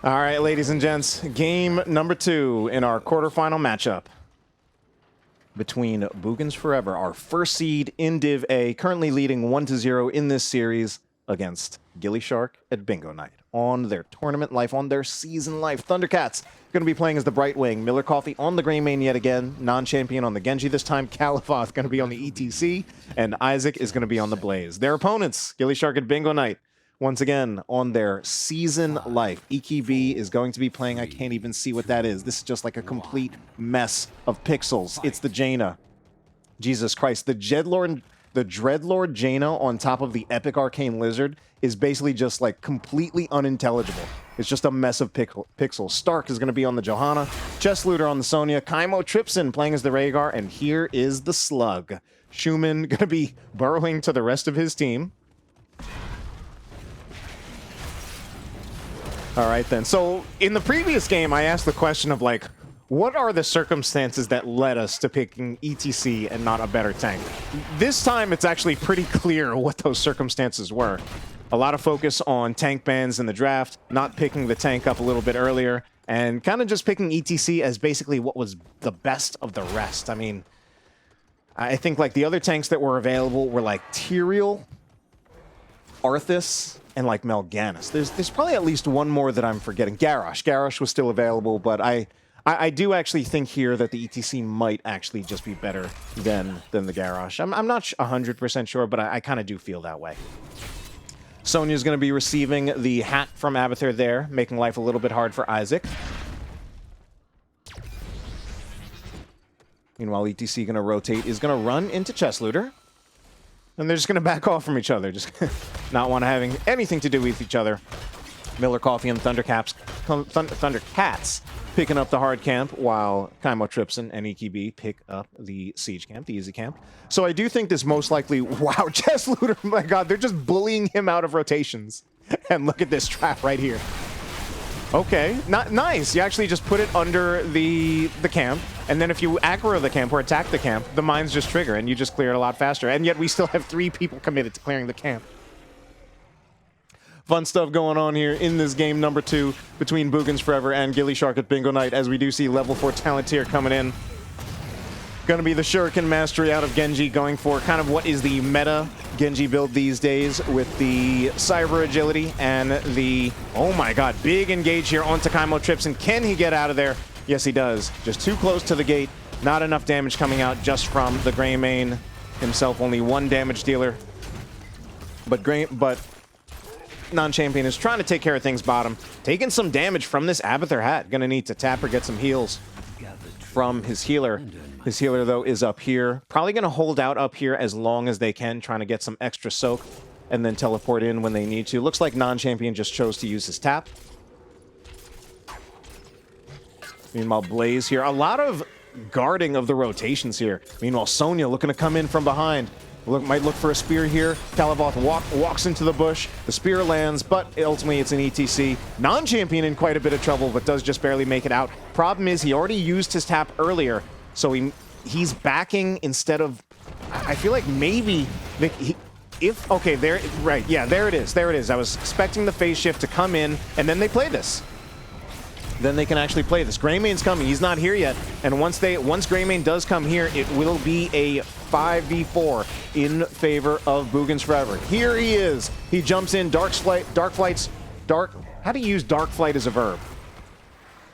All right, ladies and gents, game number 2 in our quarterfinal matchup between Boogans Forever, our first seed in Div A, currently leading 1-0 in this series against Gillyshark at Bingo Night. On their tournament life, on their season life, Thundercats going to be playing as the Bright Wing. Miller Coffee on the Grey Main yet again, non-champion on the Genji this time. Califoth going to be on the ETC, and Isaac is going to be on the Blaze. Their opponents, Gillyshark at Bingo Night, once again, on their season life. EKB is going to be playing, I can't even see what that is. This is just like a complete mess of pixels. It's the Jaina. Jesus Christ. The Dreadlord Jaina on top of the Epic Arcane Lizard is basically just like completely unintelligible. It's just a mess of pixels. Stark is going to be on the Johanna. Chess Looter on the Sonya. Kaimo Tripson playing as the Rhaegar. And here is the Slug. Schumann going to be burrowing to the rest of his team. All right, then. So in the previous game, I asked the question of, like, what are the circumstances that led us to picking ETC and not a better tank? This time, it's actually pretty clear what those circumstances were. A lot of focus on tank bans in the draft, not picking the tank up a little bit earlier, and kind of just picking ETC as basically what was the best of the rest. I mean, I think, like, the other tanks that were available were, like, Tyrael, Arthas, and like Melganis. There's probably at least one more that I'm forgetting. Garrosh. Garrosh was still available, but I do actually think here that the ETC might actually just be better than the Garrosh. I'm not 100% sure, but I kind of do feel that way. Sonya's going to be receiving the hat from Abathur there, making life a little bit hard for Isaac. Meanwhile, ETC going to rotate, is going to run into Chess Looter. And they're just going to back off from each other, just not want to having anything to do with each other. Miller Coffee and Thundercats picking up the hard camp, while Kaimo Tripson and EKB pick up the siege camp, the easy camp. So I do think this most likely... Wow, Chess Looter, my god, they're just bullying him out of rotations. And look at this trap right here. Okay, nice. You actually just put it under the camp, and then if you aggro the camp or attack the camp, the mines just trigger, and you just clear it a lot faster. And yet we still have 3 people committed to clearing the camp. Fun stuff going on here in this game number 2 between Boogans Forever and Gillyshark at Bingo Night, as we do see level 4 talent tier coming in. Going to be the Shuriken Mastery out of Genji, going for kind of what is the meta Genji build these days with the Cyber Agility and the... Oh my god, big engage here onto Kaimo Tripson. Can he get out of there? Yes, he does. Just too close to the gate. Not enough damage coming out just from the Grey Main himself. Only 1 damage dealer. But non-champion is trying to take care of things bottom. Taking some damage from this Abathur hat. Gonna need to tap or get some heals from his healer. His healer, though, is up here. Probably going to hold out up here as long as they can, trying to get some extra soak and then teleport in when they need to. Looks like non-champion just chose to use his tap. Meanwhile, Blaze here. A lot of guarding of the rotations here. Meanwhile, Sonya looking to come in from behind. Might look for a spear here. Calivoth walks into the bush. The spear lands, but ultimately it's an ETC. Non-champion in quite a bit of trouble, but does just barely make it out. Problem is, he already used his tap earlier, so he's backing instead of... I feel like maybe... Okay, there... Right, yeah, there it is. There it is. I was expecting the phase shift to come in, and then they play this. then they can actually play this. Greymane's coming. He's not here yet. And once Greymane does come here, it will be a 5v4 in favor of Boogans Forever. Here he is. He jumps in. How do you use Dark Flight as a verb?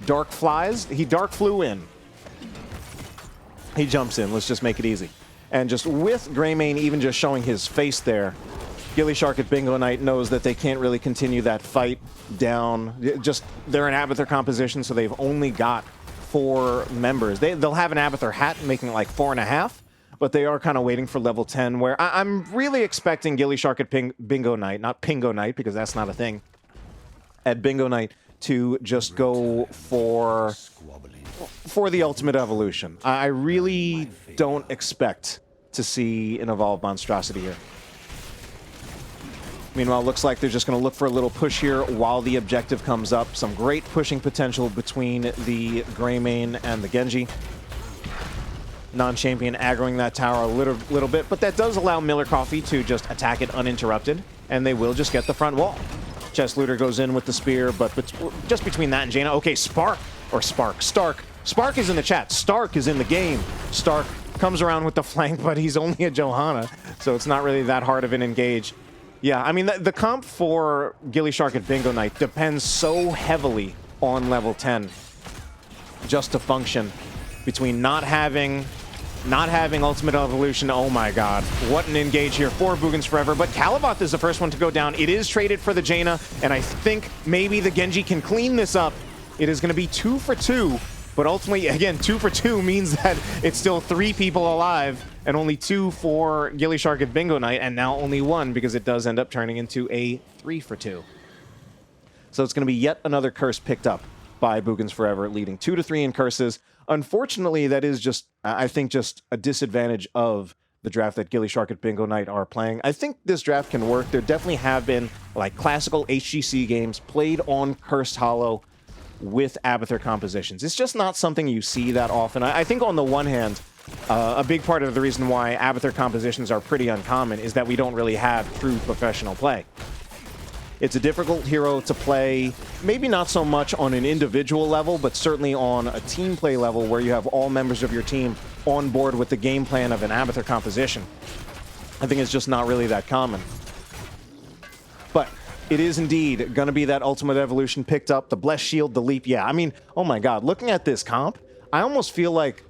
Dark flies? He dark flew in. He jumps in. Let's just make it easy. And just with Greymane even just showing his face there, Gillyshark at Bingo Night knows that they can't really continue that fight down. They're an Abathur composition, so they've only got 4 members. They'll have an Abathur hat making like 4.5, but they are kind of waiting for level 10, where I'm really expecting Gillyshark at Bingo Night, not Pingo Night, because that's not a thing, at Bingo Night to just go for the ultimate evolution. I really don't expect to see an evolved monstrosity here. Meanwhile, it looks like they're just going to look for a little push here while the objective comes up. Some great pushing potential between the Greymane and the Genji. Non-champion aggroing that tower a little bit, but that does allow Miller Coffee to just attack it uninterrupted, and they will just get the front wall. Chest Looter goes in with the spear, but just between that and Jaina. Okay, Stark. Spark is in the chat. Stark is in the game. Stark comes around with the flank, but he's only a Johanna, so it's not really that hard of an engage. Yeah, I mean, the comp for Gillyshark at Bingo Night depends so heavily on level 10 just to function. Between not having Ultimate Evolution, oh my god, what an engage here for Boogans Forever. But Calavoth is the first one to go down. It is traded for the Jaina, and I think maybe the Genji can clean this up. It is going to be 2 for 2, but ultimately, again, 2 for 2 means that it's still 3 people alive, and only 2 for Gillyshark at Bingo Night, and now only 1 because it does end up turning into a 3 for 2. So it's going to be yet another curse picked up by Boogans Forever, leading 2 to 3 in curses. Unfortunately, that is just, I think, just a disadvantage of the draft that Gillyshark at Bingo Night are playing. I think this draft can work. There definitely have been like classical HGC games played on Cursed Hollow with Abathur compositions. It's just not something you see that often. I think on the one hand, a big part of the reason why Abathur compositions are pretty uncommon is that we don't really have true professional play. It's a difficult hero to play, maybe not so much on an individual level, but certainly on a team play level where you have all members of your team on board with the game plan of an Abathur composition. I think it's just not really that common. But it is indeed going to be that Ultimate Evolution picked up, the Blessed Shield, the Leap. Yeah, I mean, oh my god, looking at this comp, I almost feel like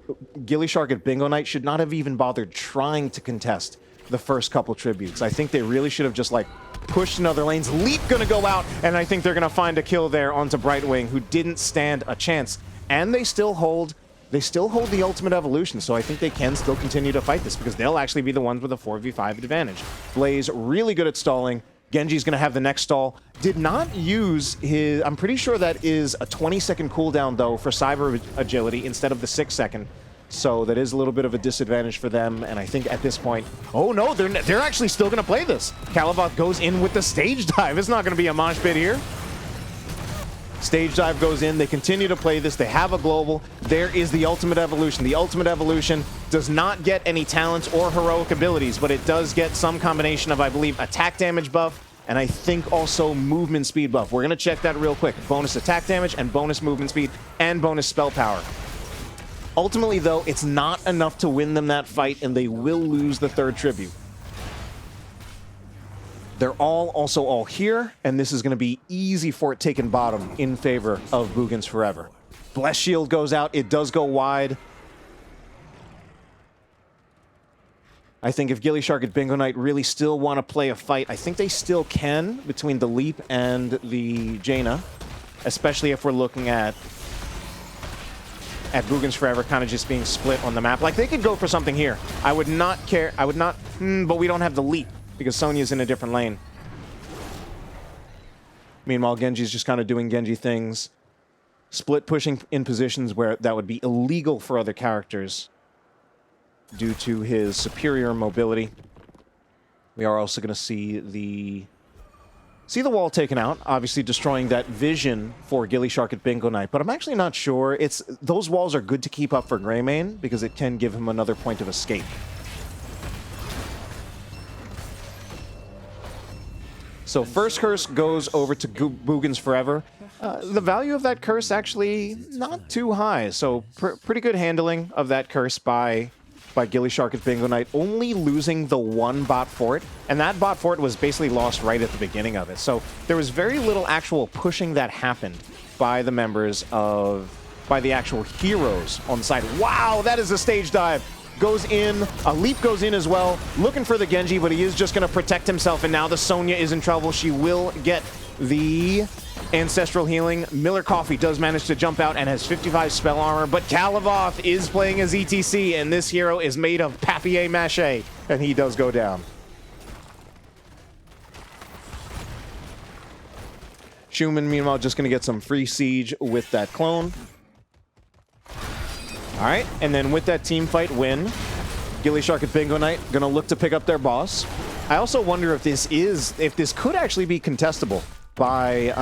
Gillyshark at Bingo Night should not have even bothered trying to contest the first couple tributes. I think they really should have just like pushed in other lanes. Leap gonna go out, and I think they're gonna find a kill there onto Brightwing, who didn't stand a chance. And they still hold the Ultimate Evolution, so I think they can still continue to fight this because they'll actually be the ones with a 4v5 advantage. Blaze really good at stalling. Genji's gonna have the next stall. Did not use his, I'm pretty sure that is a 20-second cooldown though for Cyber Agility instead of the 6-second. So that is a little bit of a disadvantage for them, and I think at this point, oh no, they're actually still gonna play this. Calavoth goes in with the stage dive. It's not gonna be a mosh pit here. Stage dive goes in, they continue to play this, they have a global. There is the Ultimate Evolution. The Ultimate Evolution does not get any talents or heroic abilities, but it does get some combination of, I believe, attack damage buff, and I think also movement speed buff. We're gonna check that real quick. Bonus attack damage and bonus movement speed and bonus spell power. Ultimately, though, it's not enough to win them that fight, and they will lose the third tribute. They're also all here, and this is going to be easy for it taken bottom in favor of Boogans Forever. Blessed Shield goes out. It does go wide. I think if Gillyshark at Bingo Night really still want to play a fight, I think they still can between the Leap and the Jaina, especially if we're looking at Boogans Forever kind of just being split on the map. Like, they could go for something here. I would not care. I would not, but we don't have the Leap because Sonya's in a different lane. Meanwhile, Genji's just kind of doing Genji things. Split pushing in positions where that would be illegal for other characters due to his superior mobility. We are also going to see the wall taken out, obviously destroying that vision for Gillyshark at Bingo Night, but I'm actually not sure. Those walls are good to keep up for Greymane because it can give him another point of escape. So first curse goes over to Boogans Forever. The value of that curse actually not too high, so pretty good handling of that curse by Gillyshark at Bingo Night, only losing the one bot fort, and that bot fort was basically lost right at the beginning of it. So there was very little actual pushing that happened by the members of, by the actual heroes on the side. Wow, that is a stage dive. Goes in, a leap goes in as well, looking for the Genji, but he is just going to protect himself, and now the Sonya is in trouble. She will get the ancestral healing. Miller Coffee does manage to jump out and has 55 spell armor, but Calavoth is playing as ETC, and this hero is made of papier-mâché, and he does go down. Schumann, meanwhile, just going to get some free siege with that clone. All right, and then with that team fight win, Gillyshark at Bingo Night going to look to pick up their boss. I also wonder if this could actually be contestable by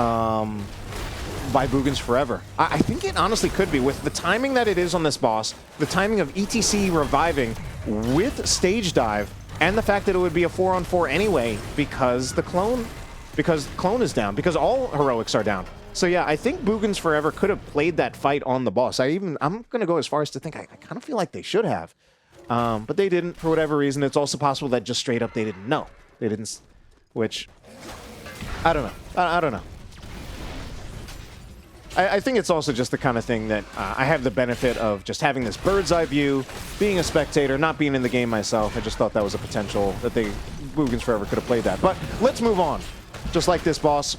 Boogans Forever. I think it honestly could be, with the timing that it is on this boss, the timing of ETC reviving with stage dive, and the fact that it would be a 4-on-4 anyway because clone is down, because all heroics are down. So yeah, I think Boogans Forever could have played that fight on the boss. I'm going to go as far as to think I kind of feel like they should have. But they didn't for whatever reason. It's also possible that just straight up they didn't know. They didn't, which, I don't know. I don't know. I think it's also just the kind of thing that I have the benefit of just having this bird's eye view, being a spectator, not being in the game myself. I just thought that was a potential that Boogans Forever could have played that. But let's move on. Just like this boss.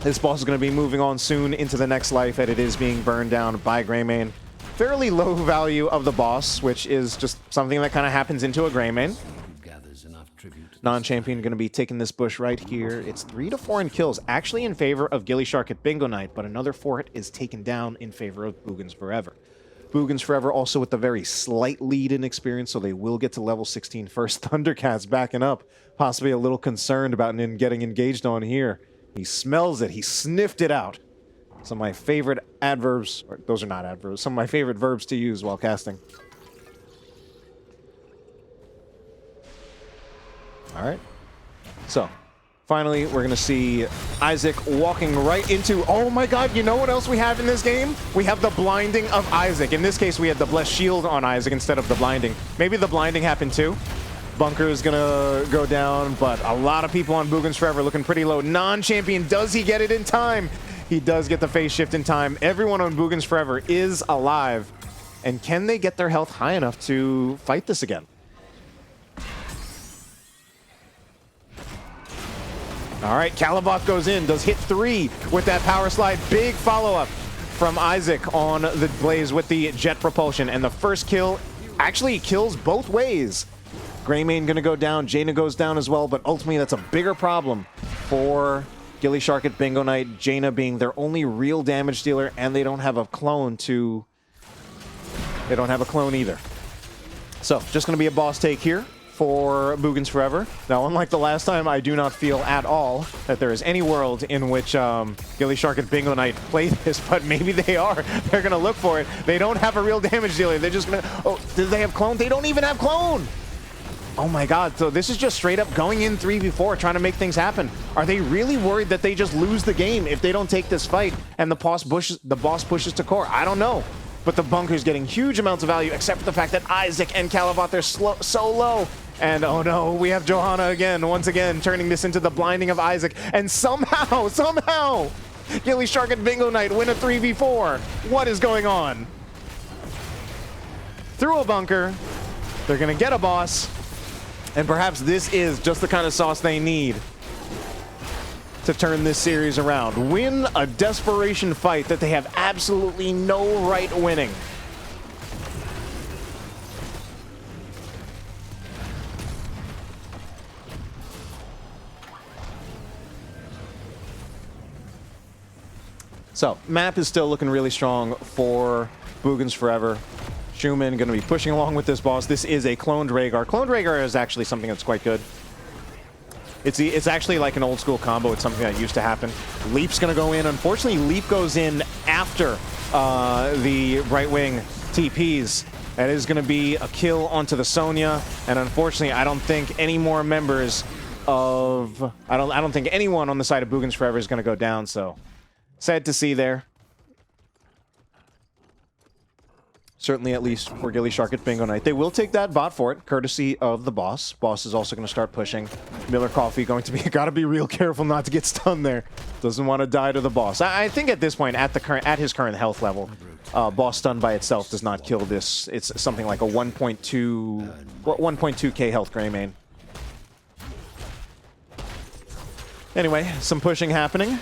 This boss is going to be moving on soon into the next life, and it is being burned down by Greymane. Fairly low value of the boss, which is just something that kind of happens into a Greymane. Non-champion going to be taking this bush right here. It's 3 to 4 in kills, actually in favor of Gillyshark at Bingo Night, but another fort is taken down in favor of Boogans Forever. Boogans Forever also with a very slight lead in experience, so they will get to level 16 first. Thundercat's backing up, possibly a little concerned about getting engaged on here. He smells it. He sniffed it out. Some of my favorite adverbs, or those are not adverbs, some of my favorite verbs to use while casting. All right. So, finally, we're going to see Isaac walking right into... Oh my god, you know what else we have in this game? We have the blinding of Isaac. In this case, we had the blessed shield on Isaac instead of the blinding. Maybe the blinding happened too. Bunker is gonna go down, but a lot of people on Boogans Forever looking pretty low. Non-champion, does he get it in time? He does get the phase shift in time. Everyone on Boogans Forever is alive. And can they get their health high enough to fight this again? All right, Calavoth goes in, does hit 3 with that power slide. Big follow-up from Isaac on the Blaze with the jet propulsion. And the first kill actually kills both ways. Greymane going to go down, Jaina goes down as well, but ultimately that's a bigger problem for Gillyshark at Bingo Night. Jaina being their only real damage dealer, and they don't have a clone to... They don't have a clone either. So, just going to be a boss take here for Boogans Forever. Now, unlike the last time, I do not feel at all that there is any world in which Gillyshark at Bingo Night play this, but maybe they are. They're going to look for it. They don't have a real damage dealer. They're just going to... Oh, did they have clone? They don't even have clone! Oh my god, so this is just straight up going in 3v4, trying to make things happen. Are they really worried that they just lose the game if they don't take this fight and the boss pushes to core? I don't know. But the bunker's getting huge amounts of value, except for the fact that Isaac and Calavoth are so low. And oh no, we have Johanna again, once again, turning this into the blinding of Isaac. And somehow, Gillyshark at Bingo Night win a 3v4. What is going on? Through a bunker, they're gonna get a boss. And perhaps this is just the kind of sauce they need to turn this series around. Win a desperation fight that they have absolutely no right winning. So, map is still looking really strong for Boogans Forever. Schumann going to be pushing along with this boss. This is a cloned Rhaegar. Cloned Rhaegar is actually something that's quite good. It's actually like an old school combo. It's something that used to happen. Leap's going to go in. Unfortunately, Leap goes in after the right wing TPs. That is going to be a kill onto the Sonya. And unfortunately, I don't think any more members of... I don't think anyone on the side of Boogans Forever is going to go down, so sad to see there. Certainly, at least for Gillyshark at Bingo Night. They will take that bot for it, courtesy of the boss. Boss is also going to start pushing. Miller Coffee going to be... Gotta be real careful not to get stunned there. Doesn't want to die to the boss. I think at this point, at his current health level, boss stun by itself does not kill this. It's something like a 1.2k health Greymane. Anyway, some pushing happening.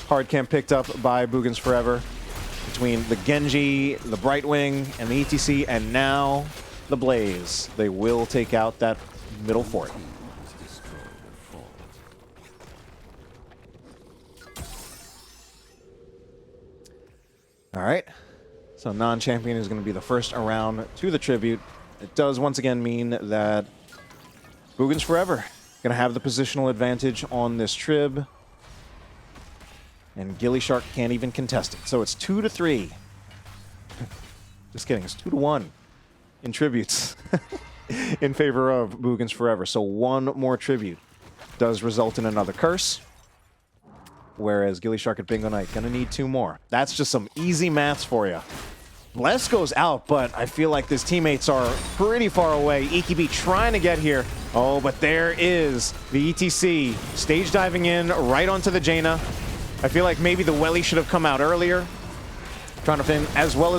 Hard camp picked up by Boogans Forever. Between the Genji, the Brightwing, and the ETC, and now the Blaze. They will take out that middle fort. All right. So non-champion is going to be the first around to the tribute. It does once again mean that Boogans Forever going to have the positional advantage on this trib. And Gillyshark can't even contest it. So it's 2-3. Just kidding. It's 2-1 in tributes in favor of Boogans Forever. So one more tribute does result in another curse. Whereas Gillyshark at Bingo Night going to need 2 more. That's just some easy maths for you. Bless goes out, but I feel like his teammates are pretty far away. EKB trying to get here. Oh, but there is the ETC stage diving in right onto the Jaina. I feel like maybe the Welly should have come out earlier. Trying to fin as well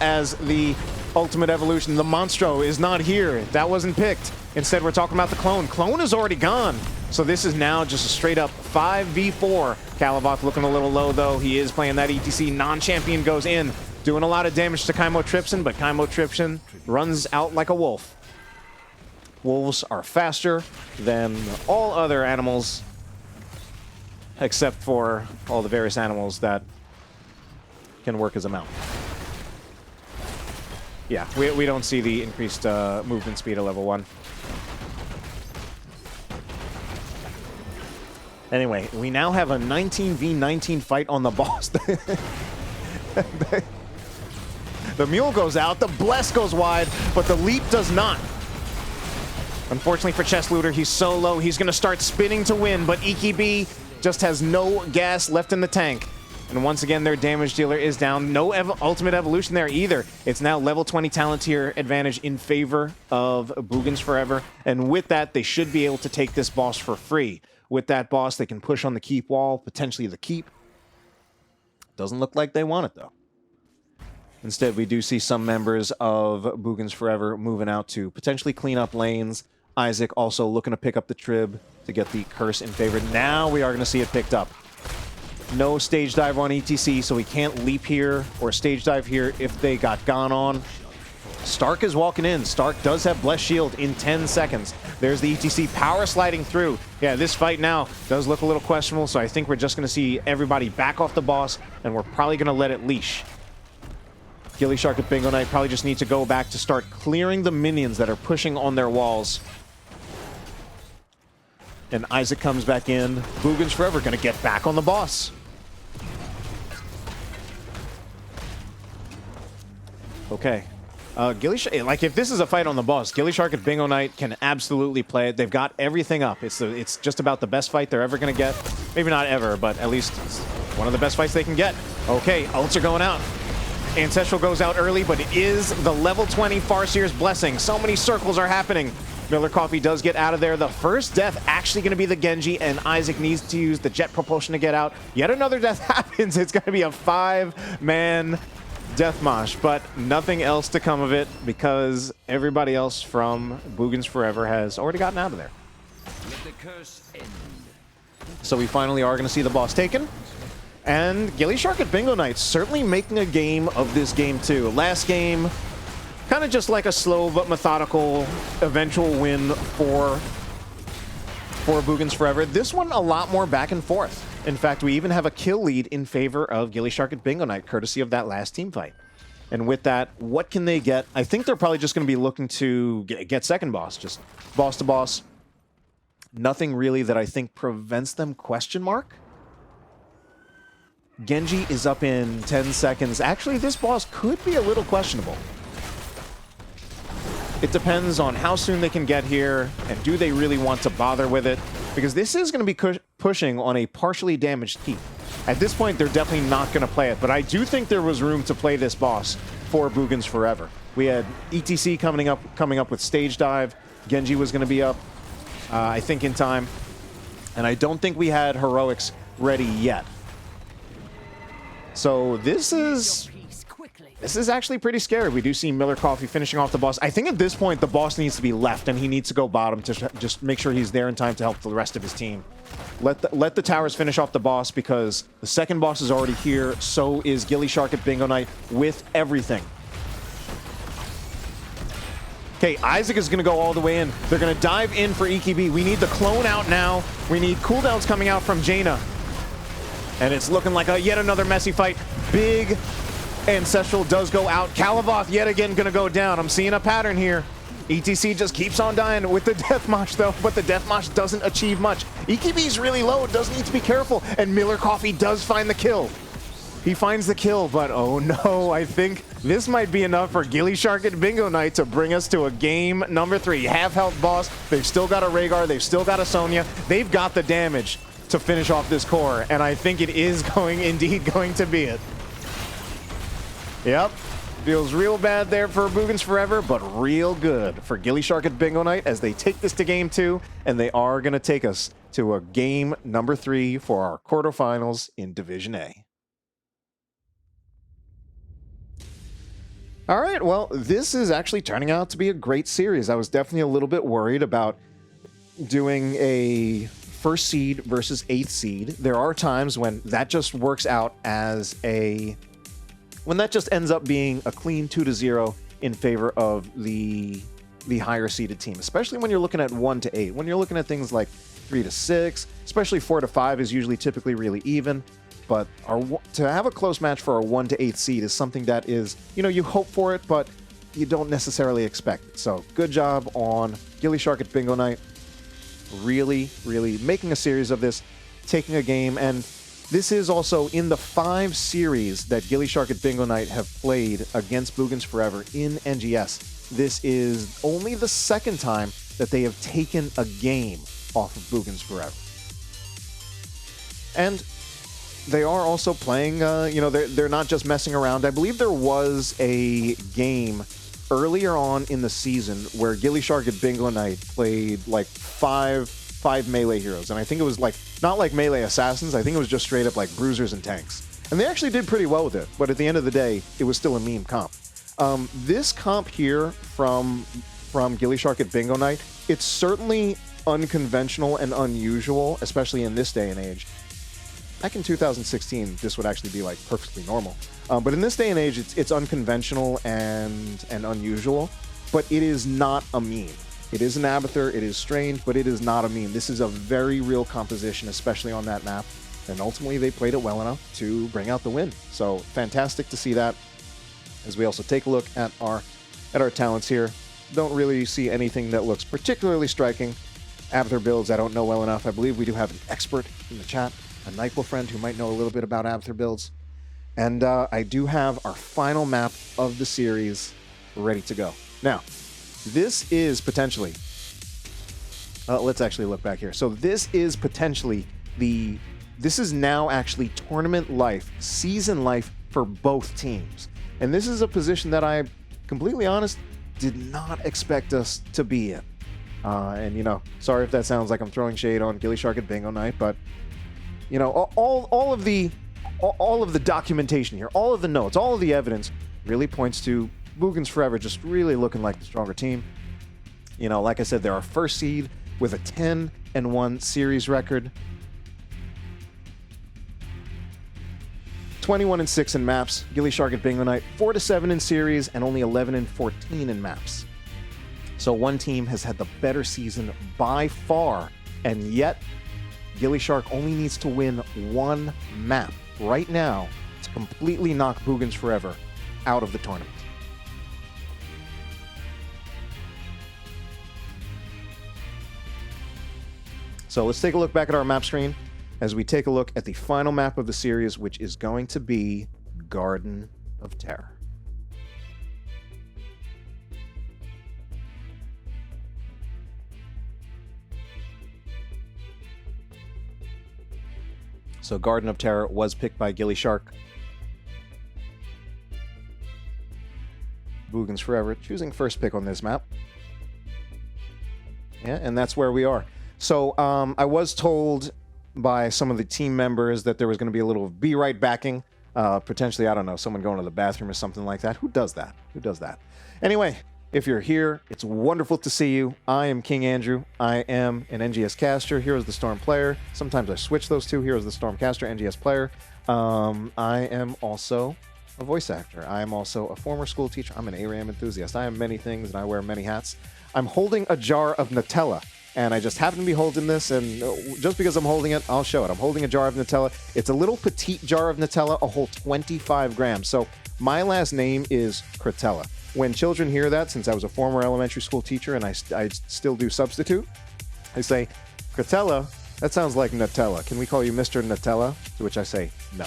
as the ultimate evolution. The Monstro is not here. That wasn't picked. Instead, we're talking about the clone. Clone is already gone. So this is now just a straight up 5v4. Calavoth looking a little low though. He is playing that ETC. Non-champion goes in. Doing a lot of damage to Chymotrypsin, but Chymotrypsin runs out like a wolf. Wolves are faster than all other animals, except for all the various animals that can work as a mount. Yeah, we don't see the increased movement speed at level 1. Anyway, we now have a 19v19 fight on the boss. The Mule goes out, the Bless goes wide, but the Leap does not. Unfortunately for Chest Looter, he's so low, he's going to start spinning to win, but EKB just has no gas left in the tank. And once again, their damage dealer is down. No ultimate evolution there either. It's now level 20 talent tier advantage in favor of Boogans Forever. And with that, they should be able to take this boss for free. With that boss, they can push on the keep wall, potentially the keep. Doesn't look like they want it, though. Instead, we do see some members of Boogans Forever moving out to potentially clean up lanes. Isaac also looking to pick up the trib to get the curse in favor. Now we are going to see it picked up. No stage dive on ETC, so we can't leap here or stage dive here if they got gone on. Stark is walking in. Stark does have Bless Shield in 10 seconds. There's the ETC power sliding through. Yeah, this fight now does look a little questionable, so I think we're just going to see everybody back off the boss, and we're probably going to let it leash. Gillyshark at Bingo Night probably just need to go back to start clearing the minions that are pushing on their walls. And Isaac comes back in. Boogans Forever going to get back on the boss. Okay. Gillyshark, like if this is a fight on the boss, Gillyshark at Bingo Night can absolutely play it. They've got everything up. It's just about the best fight they're ever going to get. Maybe not ever, but at least it's one of the best fights they can get. Okay, ults are going out. Ancestral goes out early, but it is the level 20 Farseer's Blessing. So many circles are happening. Miller Coffee does get out of there. The first death actually going to be the Genji, and Isaac needs to use the jet propulsion to get out. Yet another death happens. It's going to be a 5-man death mosh, but nothing else to come of it because everybody else from Boogans Forever has already gotten out of there. Let the curse end. So we finally are going to see the boss taken. And Gillyshark at Bingo Night certainly making a game of this game too. Last game, kind of just like a slow but methodical eventual win for Boogans Forever. This one a lot more back and forth. In fact, we even have a kill lead in favor of Gillyshark at Bingo Night, courtesy of that last team fight. And with that, what can they get? I think they're probably just going to be looking to get second boss, just boss to boss. Nothing really that I think prevents them, question mark. Genji is up in 10 seconds. Actually, this boss could be a little questionable. It depends on how soon they can get here, and do they really want to bother with it? Because this is going to be pushing on a partially damaged keep. At this point, they're definitely not going to play it, but I do think there was room to play this boss for Boogans forever. We had ETC coming up with stage dive. Genji was going to be up, I think, in time. And I don't think we had heroics ready yet. So this is actually pretty scary. We do see Miller Coffee finishing off the boss. I think at this point, the boss needs to be left, and he needs to go bottom to just make sure he's there in time to help the rest of his team. Let the towers finish off the boss, because the second boss is already here. So is Gillyshark at Bingo Night with everything. Okay, Isaac is going to go all the way in. They're going to dive in for EKB. We need the clone out now. We need cooldowns coming out from Jaina. And it's looking like yet another messy fight. Big Ancestral does go out. Kalavoth yet again going to go down. I'm seeing a pattern here. ETC just keeps on dying with the Deathmatch, though, but the Deathmatch doesn't achieve much. EKB's really low. Does need to be careful. And Miller Coffee does find the kill. He finds the kill, but oh no, I think this might be enough for Gillyshark at Bingo Night to bring us to a game number 3. Half health boss. They've still got a Rhaegar. They've still got a Sonya. They've got the damage to finish off this core, and I think it is indeed going to be it. Yep. Feels real bad there for Boogans Forever, but real good for Gillyshark at Bingo Night as they take this to game 2, and they are going to take us to a game number 3 for our quarterfinals in Division A. All right, well, this is actually turning out to be a great series. I was definitely a little bit worried about doing a first seed versus 8th seed. There are times when that just works out as when that just ends up being a clean 2-0 in favor of the higher seeded team, especially when you're looking at 1 to 8. When you're looking at things like 3 to 6, especially 4 to 5 is usually typically really even. But to have a close match for a 1 to 8 seed is something that is, you hope for it, but you don't necessarily expect it. So good job on Gillyshark at Bingo Night. Really, really making a series of this, taking a game. And this is also in the 5 series that Gillyshark at Bingo Night have played against Boogans Forever in NGS. This is only the 2nd time that they have taken a game off of Boogans Forever. And they are also playing, they're not just messing around. I believe there was a game earlier on in the season where Gillyshark at Bingo Night played like five melee heroes. And I think it was not like melee assassins. I think it was just straight up like bruisers and tanks. And they actually did pretty well with it. But at the end of the day, it was still a meme comp. This comp here from Gillyshark at Bingo Night, it's certainly unconventional and unusual, especially in this day and age. Back in 2016, this would actually be like perfectly normal. But in this day and age, it's unconventional and unusual, but it is not a meme. It is an Abathur, it is strange, but it is not a meme. This is a very real composition, especially on that map. And ultimately, they played it well enough to bring out the win. So fantastic to see that. As we also take a look at our talents here, don't really see anything that looks particularly striking. Abathur builds, I don't know well enough. I believe we do have an expert in the chat, a Nyquil friend who might know a little bit about Abathur builds. And I do have our final map of the series ready to go. Now, this is potentially... let's actually look back here. So this is potentially this is now actually tournament life, season life for both teams. And this is a position that I, completely honest, did not expect us to be in. And, sorry if that sounds like I'm throwing shade on Gillyshark at Bingo Night, but, all of the documentation here, all of the notes, all of the evidence really points to Boogans Forever just really looking like the stronger team. Like I said, they're our first seed with a 10-1 series record. 21-6 in maps. Gillyshark at Bingo Night, 4-7 in series, and only 11-14 in maps. So one team has had the better season by far, and yet Gillyshark only needs to win one map right now to completely knock Boogans Forever out of the tournament. So let's take a look back at our map screen as we take a look at the final map of the series, which is going to be Garden of Terror. So Garden of Terror was picked by Gillyshark. Boogans forever, choosing first pick on this map. Yeah, and that's where we are. So I was told by some of the team members that there was going to be a little be right backing. Potentially, I don't know, someone going to the bathroom or something like that. Who does that? Who does that? Anyway, if you're here, it's wonderful to see you. I am King Andrew. I am an NGS caster. Here is the Storm player. Sometimes I switch those two. Here is the Storm caster, NGS player. I am also a voice actor. I am also a former school teacher. I'm an ARAM enthusiast. I am many things and I wear many hats. I'm holding a jar of Nutella. And I just happen to be holding this, and just because I'm holding it, I'll show it. I'm holding a jar of Nutella. It's a little petite jar of Nutella, a whole 25 grams. So my last name is Cretella. When children hear that, since I was a former elementary school teacher and I still do substitute, they say, Cretella, that sounds like Nutella. Can we call you Mr. Nutella? To which I say, no.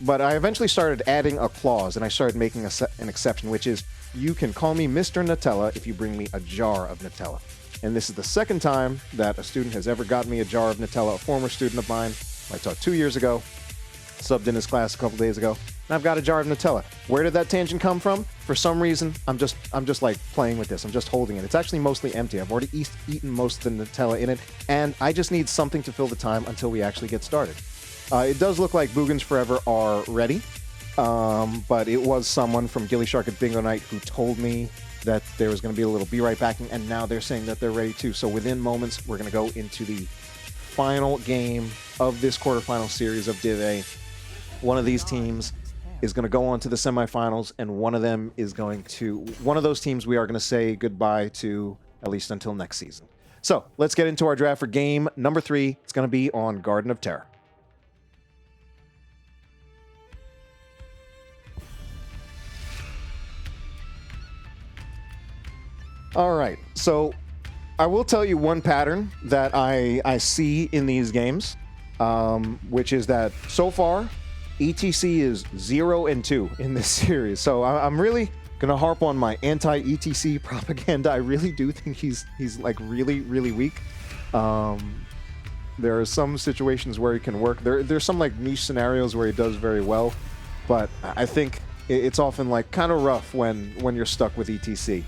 But I eventually started adding a clause, and I started making an exception, which is, you can call me Mr. Nutella if you bring me a jar of Nutella. And this is the second time that a student has ever gotten me a jar of Nutella, a former student of mine I taught 2 years ago, subbed in his class a couple days ago, and I've got a jar of Nutella. Where did that tangent come from? For some reason, I'm just like playing with this. I'm just holding it. It's actually mostly empty. I've already eaten most of the Nutella in it, and I just need something to fill the time until we actually get started. It does look like Boogans Forever are ready, but it was someone from Gillyshark at Bingo Night who told me that there was going to be a little be right backing, and now they're saying that they're ready too. So within moments, we're going to go into the final game of this quarterfinal series of Div A. One of these teams is going to go on to the semifinals, and one of those teams we are going to say goodbye to, at least until next season. So let's get into our draft for game number 3. It's going to be on Garden of Terror. All right, so I will tell you one pattern that I see in these games, which is that so far, ETC is 0-2 in this series. So I'm really gonna harp on my anti-ETC propaganda. I really do think he's like really, really weak. There are some situations where he can work. There's some like niche scenarios where he does very well, but I think it's often like kind of rough when you're stuck with ETC.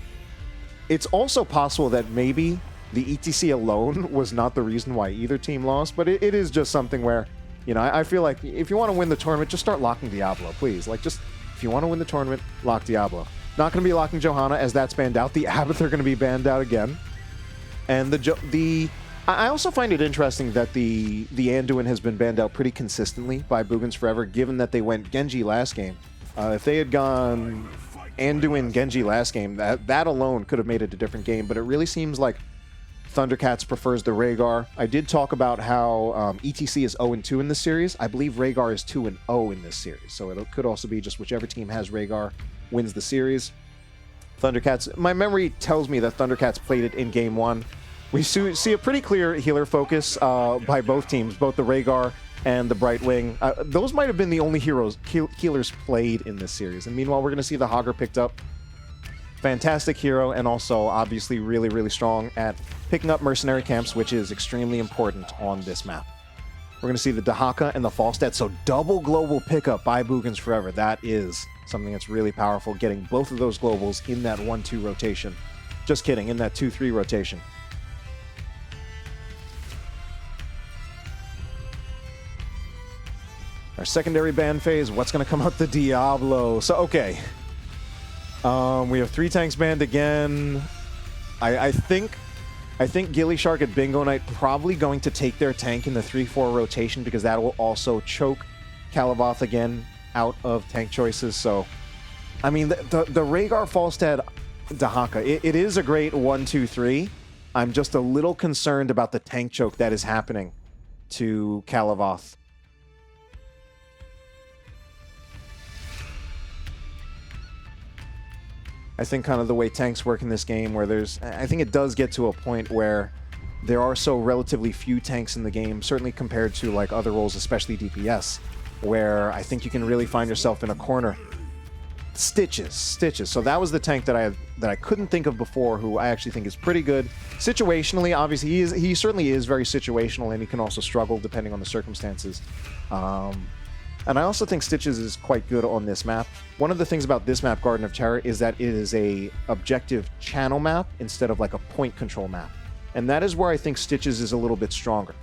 It's also possible that maybe the ETC alone was not the reason why either team lost, but it is just something where, you know, I feel like if you want to win the tournament, just start locking Diablo, please. Like, just, if you want to win the tournament, lock Diablo. Not going to be locking Johanna, as that's banned out. The Abath are going to be banned out again. And I also find it interesting that the Anduin has been banned out pretty consistently by Boogans Forever, given that they went Genji last game. If they had gone Anduin Genji last game, that alone could have made it a different game, but it really seems like Thundercats prefers the Rhaegar. I did talk about how ETC is 0-2 in this series. I believe Rhaegar is 2-0 in this series, so it could also be just whichever team has Rhaegar wins the series. Thundercats, my memory tells me that Thundercats played it in game 1. We see a pretty clear healer focus by both teams, both the Rhaegar and the Brightwing. Those might have been the only healers played in this series. And meanwhile, we're going to see the Hogger picked up. Fantastic hero, and also obviously really, really strong at picking up mercenary camps, which is extremely important on this map. We're going to see the Dahaka and the Falstad, so double global pickup by Boogans Forever. That is something that's really powerful, getting both of those globals in that 1-2 rotation. Just kidding, in that 2-3 rotation. Our secondary ban phase, what's going to come out? The Diablo. So, okay. We have 3 tanks banned again. I think Gillyshark at Bingo Night probably going to take their tank in the 3-4 rotation, because that will also choke Calavoth again out of tank choices. So, I mean, the Rhaegar Falstad Dahaka, it is a great 1-2-3. I'm just a little concerned about the tank choke that is happening to Calavoth. I think kind of the way tanks work in this game, where I think it does get to a point where there are so relatively few tanks in the game, certainly compared to like other roles, especially DPS, where I think you can really find yourself in a corner. Stitches. So that was the tank that I couldn't think of before, who I actually think is pretty good situationally. Obviously, he certainly is very situational, and he can also struggle depending on the circumstances. And I also think Stitches is quite good on this map. One of the things about this map, Garden of Terror, is that it is a objective channel map instead of like a point control map. And that is where I think Stitches is a little bit stronger,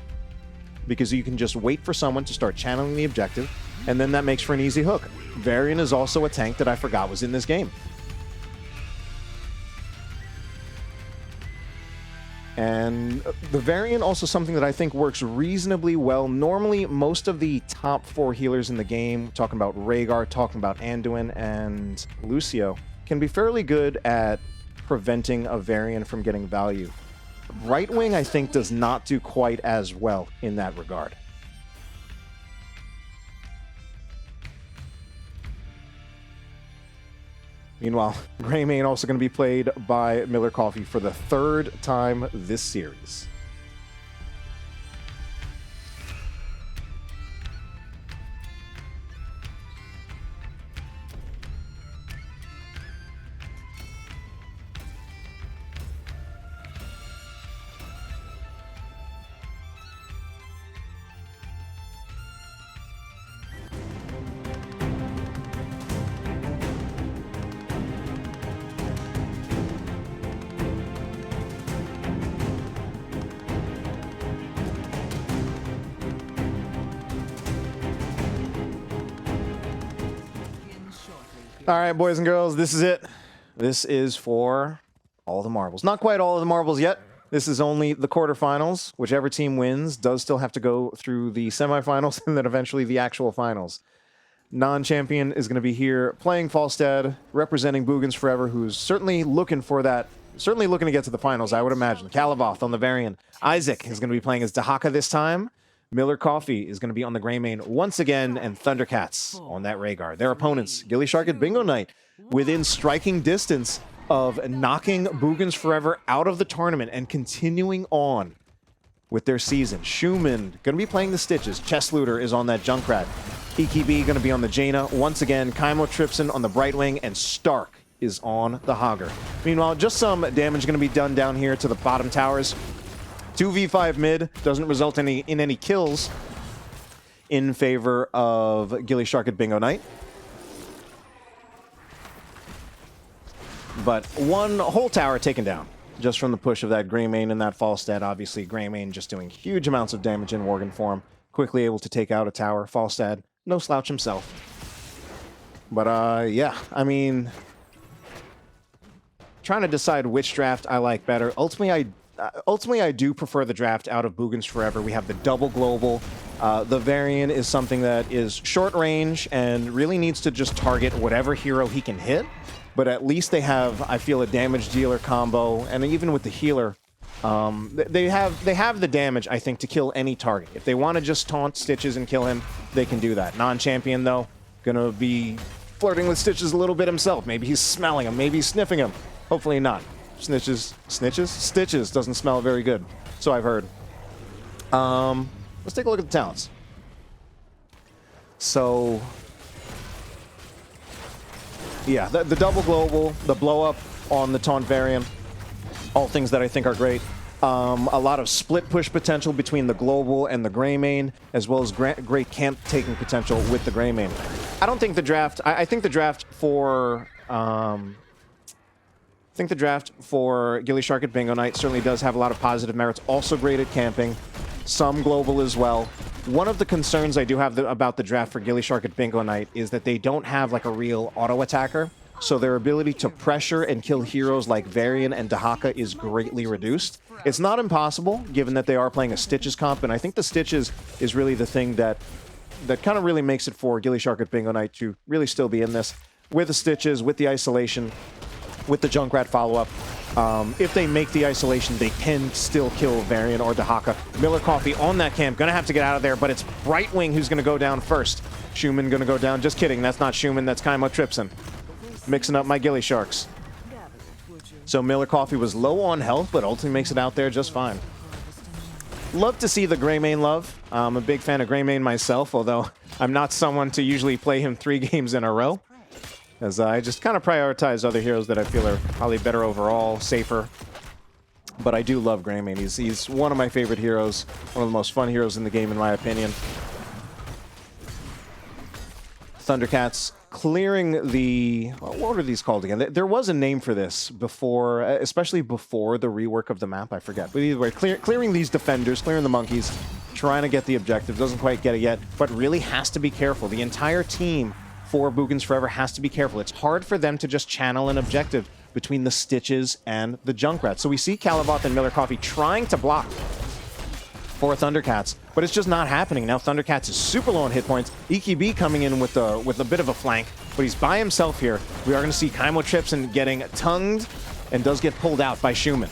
because you can just wait for someone to start channeling the objective, and then that makes for an easy hook. Varian is also a tank that I forgot was in this game. And the Varian also something that I think works reasonably well. Normally, most of the top 4 healers in the game, talking about Rhaegar, talking about Anduin, and Lucio, can be fairly good at preventing a Varian from getting value. Right Wing, I think, does not do quite as well in that regard. Meanwhile, Greymane also going to be played by Miller Coffee for the 3rd time this series. All right, boys and girls, this is it. This is for all the marbles. Not quite all of the marbles yet. This is only the quarterfinals. Whichever team wins does still have to go through the semifinals and then eventually the actual finals. Non-champion is going to be here playing Falstad, representing Boogans Forever, who's certainly looking for that, certainly looking to get to the finals, I would imagine. Calavoth on the Varian. Isaac is going to be playing as Dahaka this time. Miller Coffee is going to be on the Greymane once again, and Thundercats on that Rhaegar. Their opponents, Gillyshark and Bingo Knight, within striking distance of knocking Boogans Forever out of the tournament and continuing on with their season. Schumann going to be playing the Stitches. Chest Looter is on that Junkrat. EKB going to be on the Jaina once again. Kaimo Tripson on the Brightwing, and Stark is on the Hogger. Meanwhile, just some damage going to be done down here to the bottom towers. 2v5 mid doesn't result in any kills in favor of Gillyshark and Bingo Knight. But one whole tower taken down just from the push of that Greymane and that Falstad. Obviously, Greymane just doing huge amounts of damage in Worgen form. Quickly able to take out a tower. Falstad, no slouch himself. But, yeah, I mean, trying to decide which draft I like better. Ultimately, I do prefer the draft out of Boogans Forever. We have the double global. The Varian is something that is short range and really needs to just target whatever hero he can hit. But at least they have, I feel, a damage dealer combo. And even with the healer, they have the damage, I think, to kill any target. If they want to just taunt Stitches and kill him, they can do that. Non-champion, though, gonna be flirting with Stitches a little bit himself. Maybe he's smelling him. Maybe he's sniffing him. Hopefully not. Stitches doesn't smell very good, so I've heard. Let's take a look at the talents. So, yeah, the double global, the blow up on the taunt Varian, all things that I think are great. A lot of split push potential between the global and the Greymane, as well as great camp taking potential with the Greymane. I don't think the draft. I think the draft for. I think the draft for Gillyshark and Bingo Knight certainly does have a lot of positive merits. Also great at camping. Some global as well. One of the concerns I do have about the draft for Gillyshark and Bingo Knight is that they don't have like a real auto attacker. So their ability to pressure and kill heroes like Varian and Dahaka is greatly reduced. It's not impossible, given that they are playing a Stitches comp, and I think the Stitches is really the thing that kind of really makes it for Gillyshark and Bingo Knight to really still be in this. With the Stitches, with the isolation, with the Junkrat follow-up. If they make the isolation, they can still kill Varian or Dahaka. Miller Coffee on that camp, gonna have to get out of there, but it's Brightwing who's gonna go down first. Schumann gonna go down. Just kidding, that's not Schumann, that's Kaimo Tripson. Mixing up my Gillysharks. So Miller Coffee was low on health, but ultimately makes it out there just fine. Love to see the Greymane love. I'm a big fan of Greymane myself, although I'm not someone to usually play him 3 games in a row. as I just kind of prioritize other heroes that I feel are probably better overall, safer. But I do love Greymane. He's one of my favorite heroes, one of the most fun heroes in the game, in my opinion. Thundercats clearing the... What are these called again? There was a name for this before, especially before the rework of the map. I forget. But either way, clearing these defenders, clearing the monkeys, trying to get the objective. Doesn't quite get it yet, but really has to be careful. The entire team for Boogans Forever has to be careful. It's hard for them to just channel an objective between the Stitches and the Junkrat. So we see Calavoth and Miller Coffee trying to block for Thundercats, but it's just not happening. Now Thundercats is super low on hit points. EKB coming in with a bit of a flank, but he's by himself here. We are going to see Kaimo trips and getting tongued, and does get pulled out by Schumann.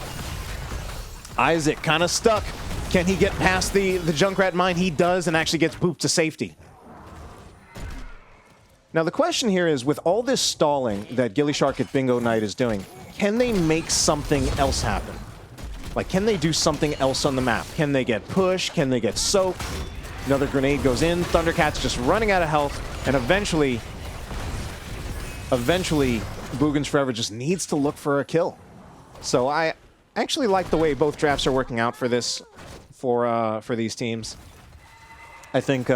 Isaac kind of stuck. Can he get past the Junkrat mine? He does, and actually gets booped to safety. Now the question here is, with all this stalling that Gillyshark at Bingo Night is doing, can they make something else happen? Like, can they do something else on the map? Can they get pushed? Can they get soaked? Another grenade goes in. Thundercats just running out of health, and eventually, Boogans Forever just needs to look for a kill. So I actually like the way both drafts are working out for this, for these teams. I think,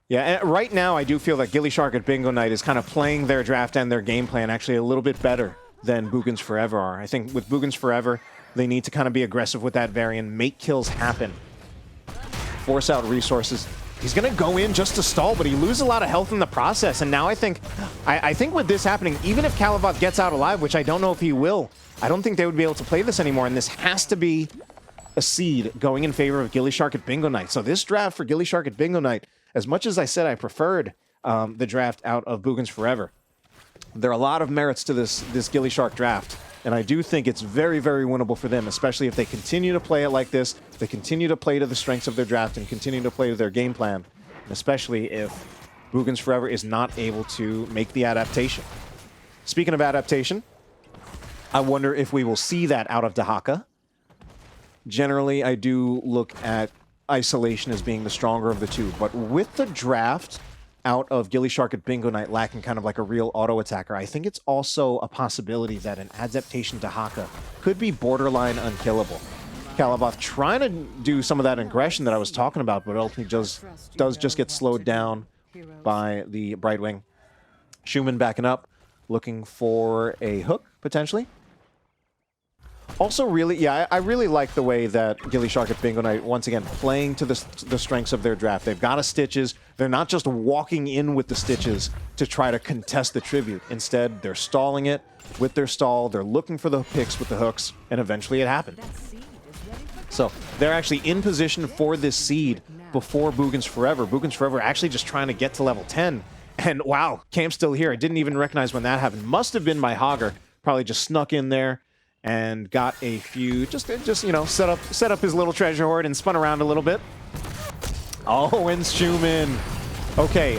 yeah, right now I do feel that Gillyshark at Bingo Night is kind of playing their draft and their game plan actually a little bit better than Boogans Forever are. I think with Boogans Forever, they need to kind of be aggressive with that variant, make kills happen, force out resources. He's going to go in just to stall, but he loses a lot of health in the process. And now I think with this happening, even if Calavoth gets out alive, which I don't know if he will, I don't think they would be able to play this anymore. And this has to be a seed going in favor of Gillyshark at Bingo Night. So this draft for Gillyshark at Bingo Night, as much as I said I preferred the draft out of Boogans Forever, there are a lot of merits to this Gillyshark draft. And I do think it's very, very winnable for them, especially if they continue to play it like this, they continue to play to the strengths of their draft and continue to play to their game plan, and especially if Boogans Forever is not able to make the adaptation. Speaking of adaptation, I wonder if we will see that out of Dahaka. Generally, I do look at Isolation as being the stronger of the two, but with the draft out of Gillyshark at Bingo Night lacking kind of like a real auto attacker, I think it's also a possibility that an adaptation to Haka could be borderline unkillable. Calavoth trying to do some of that aggression that I was talking about, but ultimately does just get slowed down by the Brightwing. Schumann backing up, looking for a hook, potentially. Also, really, yeah, I really like the way that Gillyshark at Bingo Night, once again, playing to the strengths of their draft. They've got a Stitches. They're not just walking in with the Stitches to try to contest the tribute. Instead, they're stalling it with their stall. They're looking for the picks with the hooks, and eventually it happened. So they're actually in position for this seed before Boogans Forever. Boogans Forever actually just trying to get to level 10. And wow, Camp's still here. I didn't even recognize when that happened. Must have been my Hogger. Probably just snuck in there and got a few, just you know, set up his little treasure hoard and spun around a little bit. Oh, and Schumann. Okay,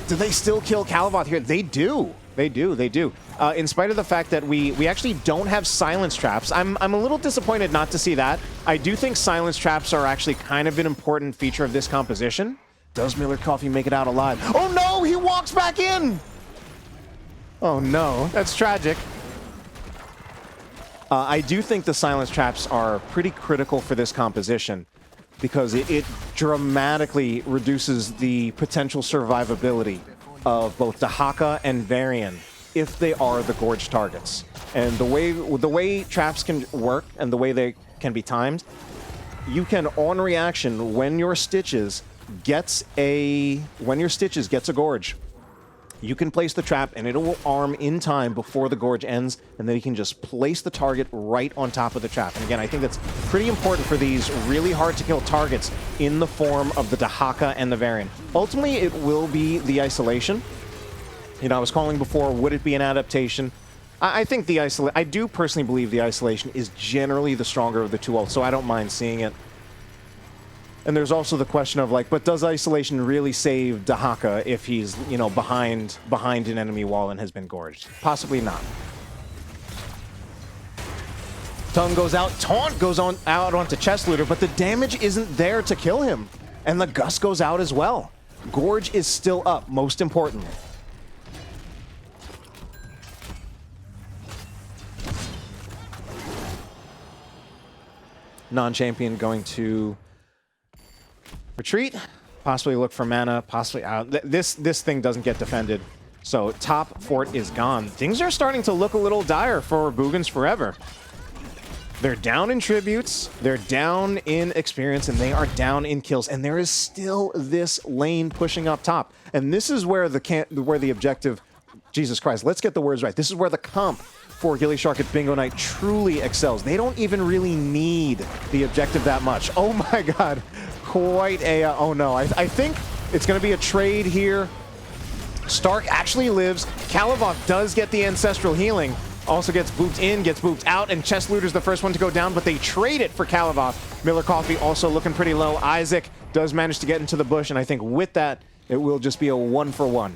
do they still kill Calavoth here? They do. They do. In spite of the fact that we actually don't have silence traps. I'm a little disappointed not to see that. I do think silence traps are actually kind of an important feature of this composition. Does Miller Coffee make it out alive? Oh no, he walks back in! Oh no, that's tragic. I do think the silence traps are pretty critical for this composition because it dramatically reduces the potential survivability of both Dahaka and Varian if they are the Gorge targets. And the way traps can work and the way they can be timed, you can, on reaction, when your Stitches gets a Gorge, you can place the trap and it will arm in time before the Gorge ends, and then you can just place the target right on top of the trap. And again, I think that's pretty important for these really hard to kill targets in the form of the Dahaka and the Varian. Ultimately, it will be the Isolation. You know, I was calling before, would it be an adaptation? I think the I do personally believe the Isolation is generally the stronger of the two ults, so I don't mind seeing it. And there's also the question of, like, but does Isolation really save Dahaka if he's, you know, behind an enemy wall and has been gorged? Possibly not. Tongue goes out, Taunt goes out onto Chest Looter, but the damage isn't there to kill him. And the Gust goes out as well. Gorge is still up, most importantly. Non-champion going to retreat, possibly look for mana, possibly out. This thing doesn't get defended. So top fort is gone. Things are starting to look a little dire for Boogans Forever. They're down in tributes, they're down in experience, and they are down in kills. And there is still this lane pushing up top. And this is where the objective, Jesus Christ, let's get the words right. This is where the comp for Gillyshark at Bingo Night truly excels. They don't even really need the objective that much. Oh my god, quite a, oh no. I think it's gonna be a trade here. Stark actually lives. Kalavoth does get the ancestral healing. Also gets booped in, gets booped out, and Chest Looter's the first one to go down, but they trade it for Kalavoth. Miller Coffee also looking pretty low. Isaac does manage to get into the bush, and I think with that, it will just be a 1-for-1.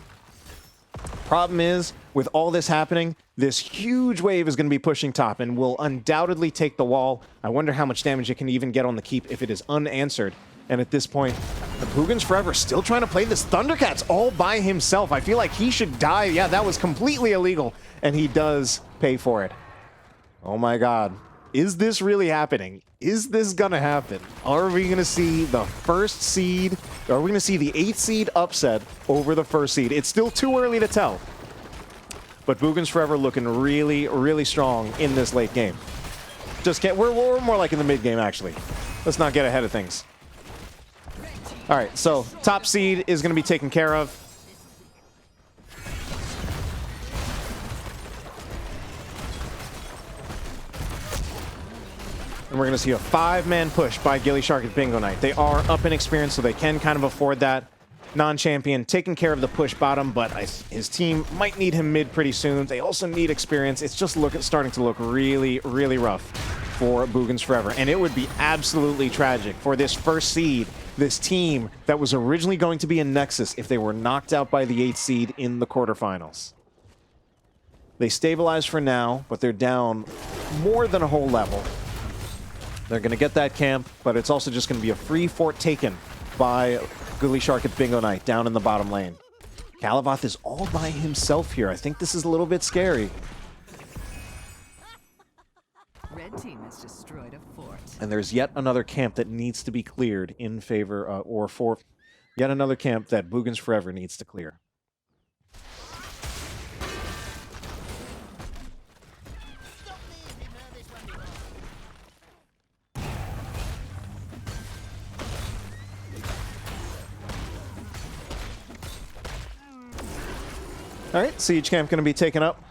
Problem is, with all this happening, this huge wave is going to be pushing top and will undoubtedly take the wall. I wonder how much damage it can even get on the keep if it is unanswered. And at this point, the Boogans Forever still trying to play this Thundercats all by himself. I feel like he should die. Yeah, that was completely illegal. And he does pay for it. Oh my god. Is this really happening? Is this gonna happen? Are we gonna see the first seed? Are we gonna see the 8th seed upset over the first seed? It's still too early to tell. But Boogans Forever looking really, really strong in this late game. We're more like in the mid game, actually. Let's not get ahead of things. All right, so top seed is going to be taken care of. And we're going to see a 5-man push by Gillyshark at Bingo Night. They are up in experience, so they can kind of afford that. Non-champion taking care of the push bottom, but his team might need him mid pretty soon. They also need experience. It's just starting to look really, really rough for Boogans Forever. And it would be absolutely tragic for this first seed, this team that was originally going to be in Nexus, if they were knocked out by the 8th seed in the quarterfinals. They stabilize for now, but they're down more than a whole level. They're going to get that camp, but it's also just going to be a free fort taken by Gillyshark at Bingo Night down in the bottom lane. Kalavoth is all by himself here. I think this is a little bit scary. Red team has destroyed a fort. And there's yet another camp that needs to be cleared in favor, or for yet another camp that Boogans Forever needs to clear. All right, Siege Camp going to be taken up.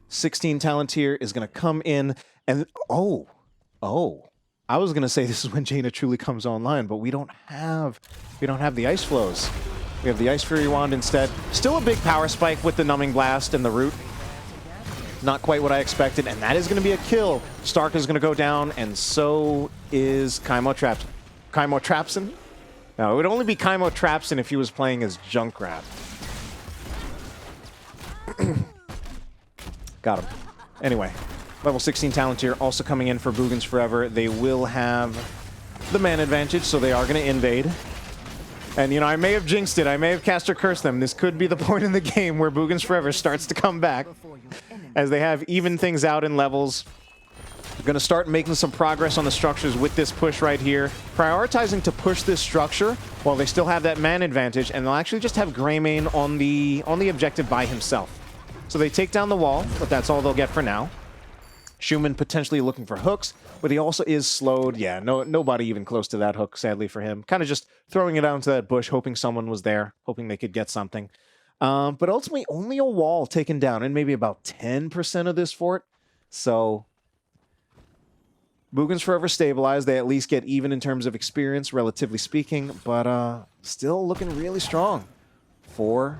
16 Talontier is going to come in, and oh, I was going to say this is when Jaina truly comes online, but we don't have the Ice Flows. We have the Ice Fury Wand instead. Still a big power spike with the Numbing Blast and the Root. Not quite what I expected, and that is going to be a kill. Stark is going to go down, and so is Kaimo Trapson? No, it would only be Kaimo Trapson if he was playing as Junkrat. Got him. Anyway, level 16 Talontier also coming in for Boogans Forever. They will have the man advantage, so they are going to invade. And, you know, I may have jinxed it. I may have cast or cursed them. This could be the point in the game where Boogans Forever starts to come back as they have even things out in levels. They're going to start making some progress on the structures with this push right here. Prioritizing to push this structure while they still have that man advantage, and they'll actually just have Greymane on the objective by himself. So they take down the wall, but that's all they'll get for now. Schumann potentially looking for hooks, but he also is slowed. Yeah, nobody even close to that hook, sadly for him. Kind of just throwing it out into that bush, hoping someone was there, hoping they could get something. But ultimately, only a wall taken down, and maybe about 10% of this fort. So Boogans Forever stabilized. They at least get even in terms of experience, relatively speaking, but still looking really strong for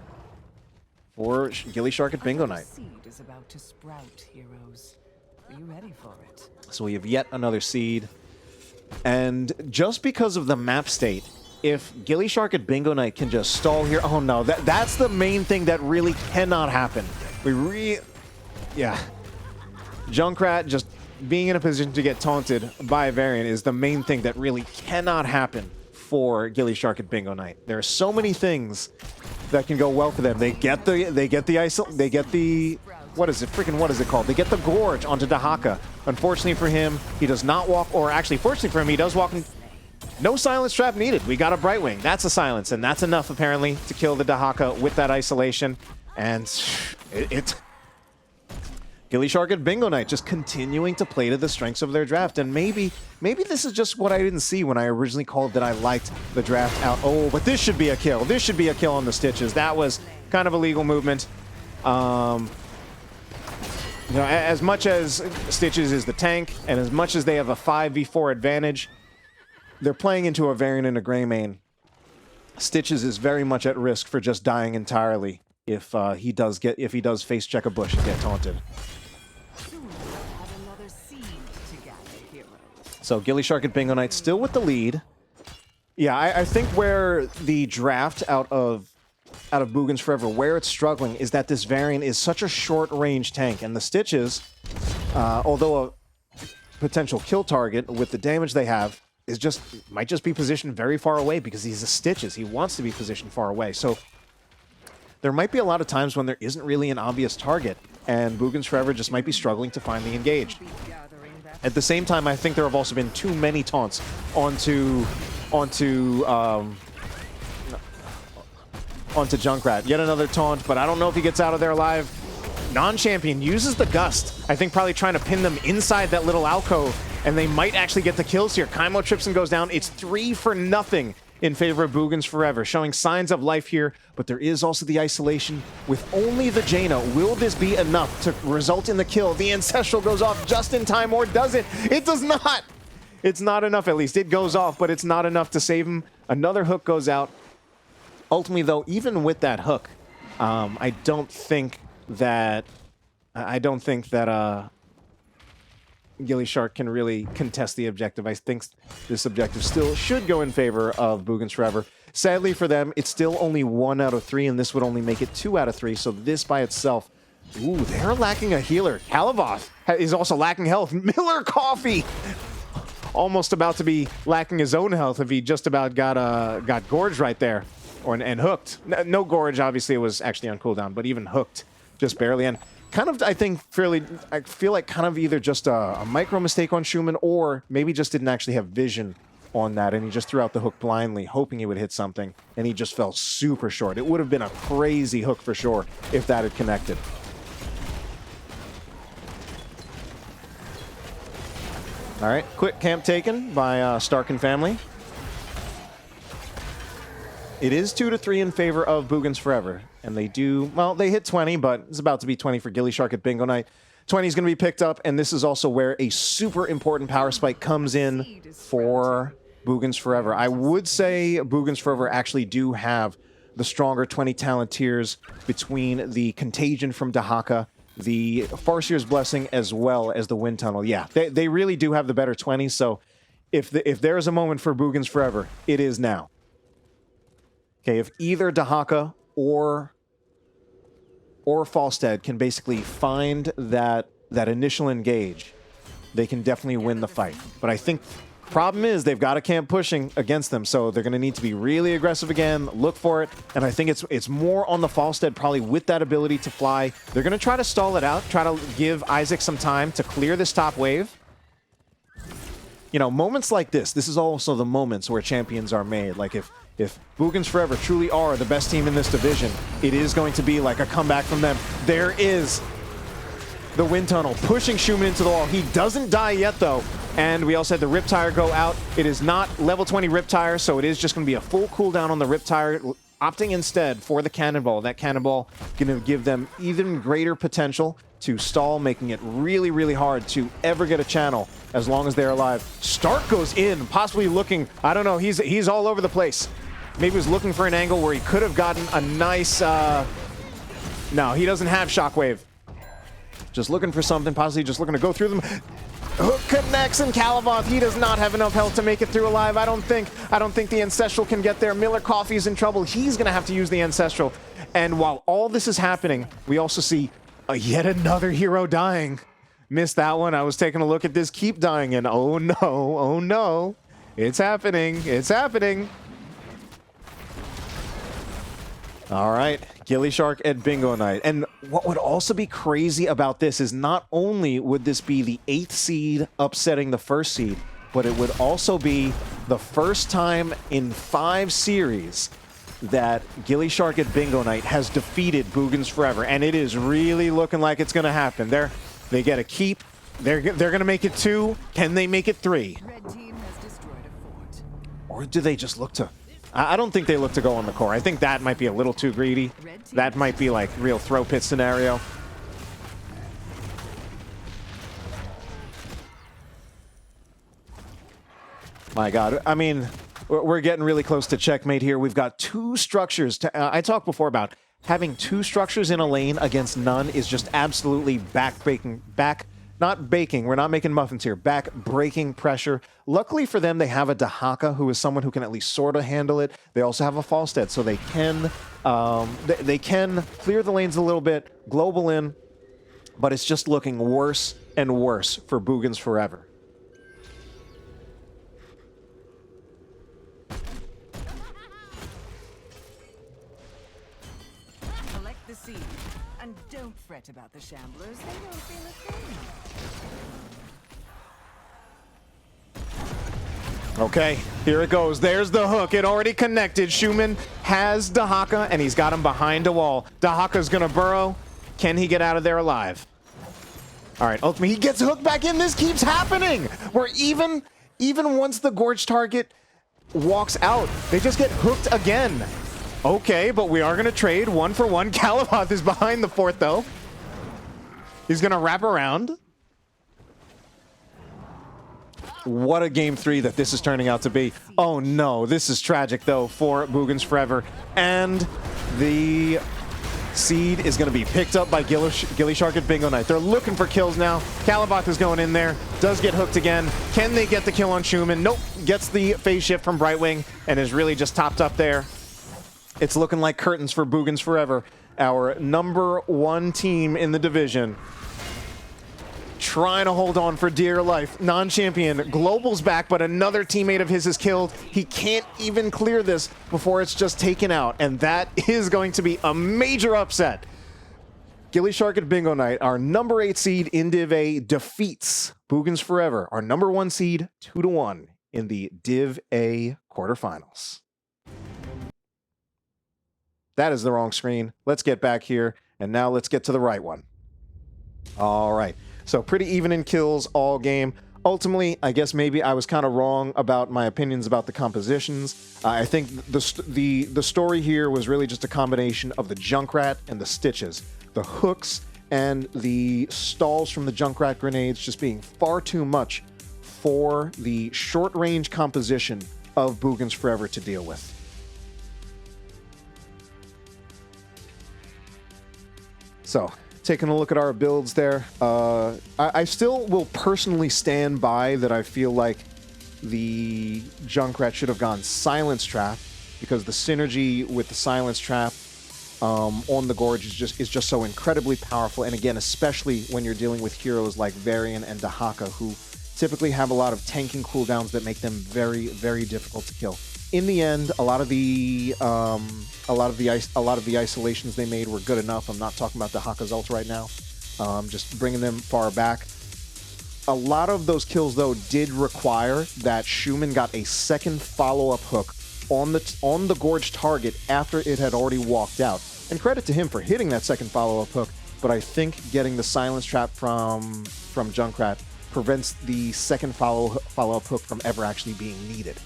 Gillyshark at Bingo Night. Seed is about to sprout, heroes. Are you ready for it? So we have yet another seed. And just because of the map state, if Gillyshark at Bingo Night can just stall here, oh no, that's the main thing that really cannot happen. Yeah. Junkrat just being in a position to get taunted by a variant is the main thing that really cannot happen for Gillyshark at Bingo Night. There are so many things that can go well for them. They get the what is it? Freaking what is it called? They get the Gorge onto Dahaka. Unfortunately for him, he does not walk, or actually, fortunately for him, he does walk in. No silence trap needed. We got a Brightwing. That's a silence, and that's enough, apparently, to kill the Dahaka with that isolation. And it's Gillyshark and Bingo Knight just continuing to play to the strengths of their draft. And maybe this is just what I didn't see when I originally called that I liked the draft out. Oh, but this should be a kill. This should be a kill on the Stitches. That was kind of a legal movement. You know, as much as Stitches is the tank, and as much as they have a 5v4 advantage, they're playing into a variant and a Greymane. Stitches is very much at risk for just dying entirely if he does face check a bush and get taunted. So Gillyshark and Bingo Knight still with the lead. Yeah, I think where the draft out of Boogans Forever, where it's struggling is that this variant is such a short-range tank, and the Stitches, although a potential kill target with the damage they have, might just be positioned very far away because he's a Stitches. He wants to be positioned far away. So there might be a lot of times when there isn't really an obvious target, and Boogans Forever just might be struggling to find the engage. At the same time, I think there have also been too many taunts onto Junkrat. Yet another taunt, but I don't know if he gets out of there alive. Non-champion uses the Gust. I think probably trying to pin them inside that little alcove, and they might actually get the kills here. Kaimo trips and goes down. It's 3-0 in favor of Boogans Forever, showing signs of life here, but there is also the isolation with only the Jaina. Will this be enough to result in the kill? The Ancestral goes off just in time, or does it? It does not! It's not enough, at least. It goes off, but it's not enough to save him. Another hook goes out. Ultimately, though, even with that hook, I don't think that Gillyshark can really contest the objective. I think this objective still should go in favor of Boogans Forever. Sadly for them, it's still only 1 out of 3, and this would only make it 2 out of 3. So this by itself, ooh, they're lacking a healer. Kalavoth is also lacking health. Miller Coffee almost about to be lacking his own health if he just about got gorged right there. And hooked. No Gorge, obviously, it was actually on cooldown, but even hooked, just barely. And kind of, I feel like kind of either just a micro mistake on Schumann, or maybe just didn't actually have vision on that, and he just threw out the hook blindly, hoping he would hit something, and he just fell super short. It would have been a crazy hook for sure if that had connected. All right, quick camp taken by Stark and family. It is 2-3 in favor of Boogans Forever, and they do, well, they hit 20, but it's about to be 20 for Gillyshark at Bingo Knight. 20 is going to be picked up, and this is also where a super important power spike comes in for Boogans Forever. I would say Boogans Forever actually do have the stronger 20 talent tiers between the Contagion from Dahaka, the Farseer's Blessing, as well as the Wind Tunnel. Yeah, they really do have the better 20, so if there is a moment for Boogans Forever, it is now. Okay, if either Dahaka or Falstad can basically find that initial engage, they can definitely win the fight. But I think the problem is they've got a camp pushing against them, so they're going to need to be really aggressive again, look for it, and I think it's more on the Falstad probably with that ability to fly. They're going to try to stall it out, try to give Isaac some time to clear this top wave. You know, moments like this is also the moments where champions are made. Like if Boogans Forever truly are the best team in this division, it is going to be like a comeback from them. There is the Wind Tunnel pushing Schumann into the wall. He doesn't die yet, though. And we also had the Riptire go out. It is not level 20 Riptire, so it is just going to be a full cooldown on the Riptire, opting instead for the Cannonball. That Cannonball going to give them even greater potential to stall, making it really, really hard to ever get a channel as long as they're alive. Stark goes in, possibly looking, I don't know, he's all over the place. Maybe he was looking for an angle where he could have gotten a nice, no, he doesn't have Shockwave. Just looking for something, possibly just looking to go through them. Hook connects, and Kalavoth, he does not have enough health to make it through alive. I don't think the Ancestral can get there. Miller Coffee's in trouble. He's going to have to use the Ancestral. And while all this is happening, we also see yet another hero dying. Missed that one. I was taking a look at this. Keep dying, and oh no. It's happening. It's happening. All right, Gillyshark and Bingo Night. And what would also be crazy about this is not only would this be the 8th seed upsetting the 1st seed, but it would also be the first time in 5 series that Gillyshark and Bingo Night has defeated Boogans Forever. And it is really looking like it's going to happen. They get a keep. They're going to make it 2. Can they make it 3? Red team has destroyed a fort. Or do they just look to... I don't think they look to go on the core. I think that might be a little too greedy. That might be like real throw pit scenario. My God. I mean, we're getting really close to checkmate here. We've got 2 structures. I talked before about having 2 structures in a lane against none is just absolutely not baking, we're not making muffins here, back-breaking pressure. Luckily for them, they have a Dahaka, who is someone who can at least sort of handle it. They also have a Falstead, so they can clear the lanes a little bit, global in, but it's just looking worse and worse for Boogans Forever. Collect the seed. And don't fret about the shamblers. They won't feel a thing. Okay, here it goes. There's the hook. It already connected. Schumann has Dahaka, and he's got him behind a wall. Dahaka's gonna burrow. Can he get out of there alive? All right, ultimately, he gets hooked back in. This keeps happening. Where even once the Gorge target walks out, they just get hooked again. Okay, but we are gonna trade 1 for 1. Calaboth is behind the fort, though. He's gonna wrap around. What a game 3 that this is turning out to be. Oh no, this is tragic though for Boogans Forever. And the seed is going to be picked up by Gillyshark and Bingo Night. They're looking for kills now. Calaboth is going in there, does get hooked again. Can they get the kill on Schumann? Nope, gets the phase shift from Brightwing and is really just topped up there. It's looking like curtains for Boogans Forever, our #1 team in the division. Trying to hold on for dear life. Non-champion. Global's back, but another teammate of his is killed. He can't even clear this before it's just taken out, and that is going to be a major upset. Gillyshark and Bingo Night, our #8 seed in Div A, defeats Boogans Forever, our #1 seed, 2-1 in the Div A quarterfinals. That is the wrong screen. Let's get back here, and now let's get to the right one. All right. So pretty even in kills all game. Ultimately, I guess maybe I was kind of wrong about my opinions about the compositions. I think the story here was really just a combination of the Junkrat and the Stitches. The hooks and the stalls from the Junkrat grenades just being far too much for the short-range composition of Boogans Forever to deal with. So, taking a look at our builds there, I still will personally stand by that I feel like the Junkrat should have gone Silence Trap, because the synergy with the Silence Trap on the Gorge is just so incredibly powerful, and again, especially when you're dealing with heroes like Varian and Dahaka, who typically have a lot of tanking cooldowns that make them very, very difficult to kill. In the end, a lot of the isolations they made were good enough. I'm not talking about Dahaka's ult right now. Just bringing them far back. A lot of those kills, though, did require that Schumann got a second follow-up hook on the Gorge target after it had already walked out. And credit to him for hitting that second follow-up hook, but I think getting the Silence Trap from Junkrat prevents the second follow-up hook from ever actually being needed.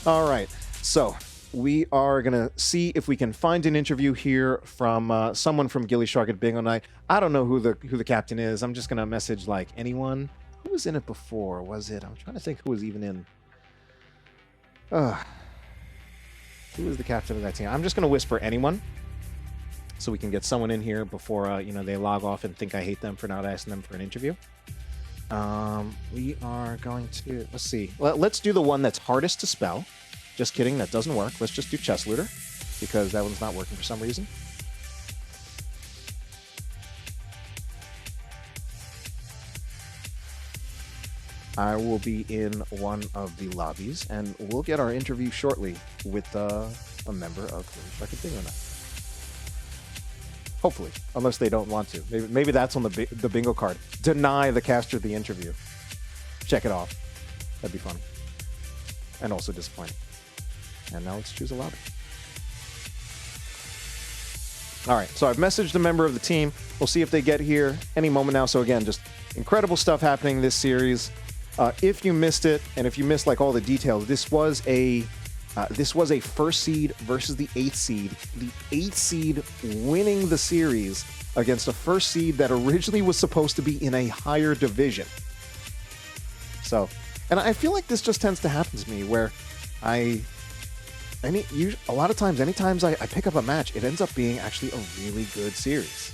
All right, so we are going to see if we can find an interview here from someone from Gillyshark at Bingo Night. I don't know who the captain is. I'm just going to message, like, anyone. Who was in it before? Was it? I'm trying to think who was even in. Who was the captain of that team? I'm just going to whisper anyone so we can get someone in here before they log off and think I hate them for not asking them for an interview. We are going to, let's see. Let's do the one that's hardest to spell. Just kidding, that doesn't work. Let's just do Chest Looter, because that one's not working for some reason. I will be in one of the lobbies, and we'll get our interview shortly with a member of Gillyshark and Bingo Night. Hopefully, unless they don't want to. Maybe that's on the bingo card. Deny the caster the interview. Check it off. That'd be funny. And also disappointing. And now let's choose a lobby. All right, so I've messaged a member of the team. We'll see if they get here any moment now. So again, just incredible stuff happening this series. If you missed it, and if you missed like all the details, this was a first seed versus the 8th seed. The 8th seed winning the series against a first seed that originally was supposed to be in a higher division. So, and I feel like this just tends to happen to me where a lot of times, anytime I pick up a match, it ends up being actually a really good series.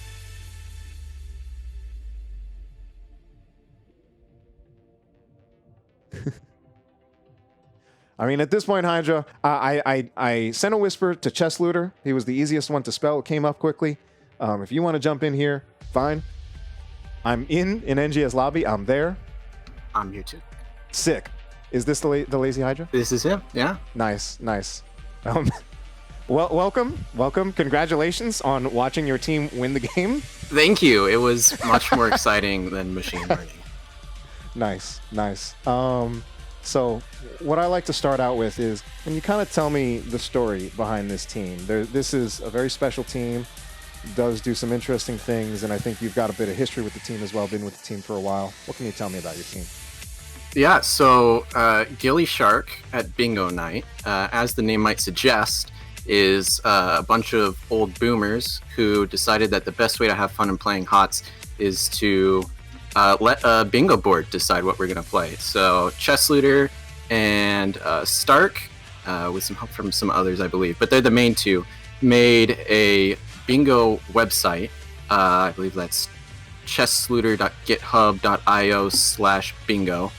I mean, at this point, Hydra, I sent a whisper to Chess Looter. He was the easiest one to spell. It came up quickly. If you want to jump in here, fine. I'm in NGS lobby. I'm there. I'm here too. Sick. Is this the Lazy Hydra? This is him. Yeah. Nice. Welcome. Congratulations on watching your team win the game. Thank you. It was much more exciting than machine learning. Nice. So what I like to start out with is, can you kind of tell me the story behind this team? This is a very special team, does do some interesting things, and I think you've got a bit of history with the team as well, been with the team for a while. What can you tell me about your team? Yeah, so Gillyshark at Bingo Night, as the name might suggest, is a bunch of old boomers who decided that the best way to have fun in playing HOTS is to let a bingo board decide what we're going to play. So Chess Looter and Stark, with some help from some others, I believe, but they're the main two, made a bingo website. I believe that's chesslooter.github.io/bingo.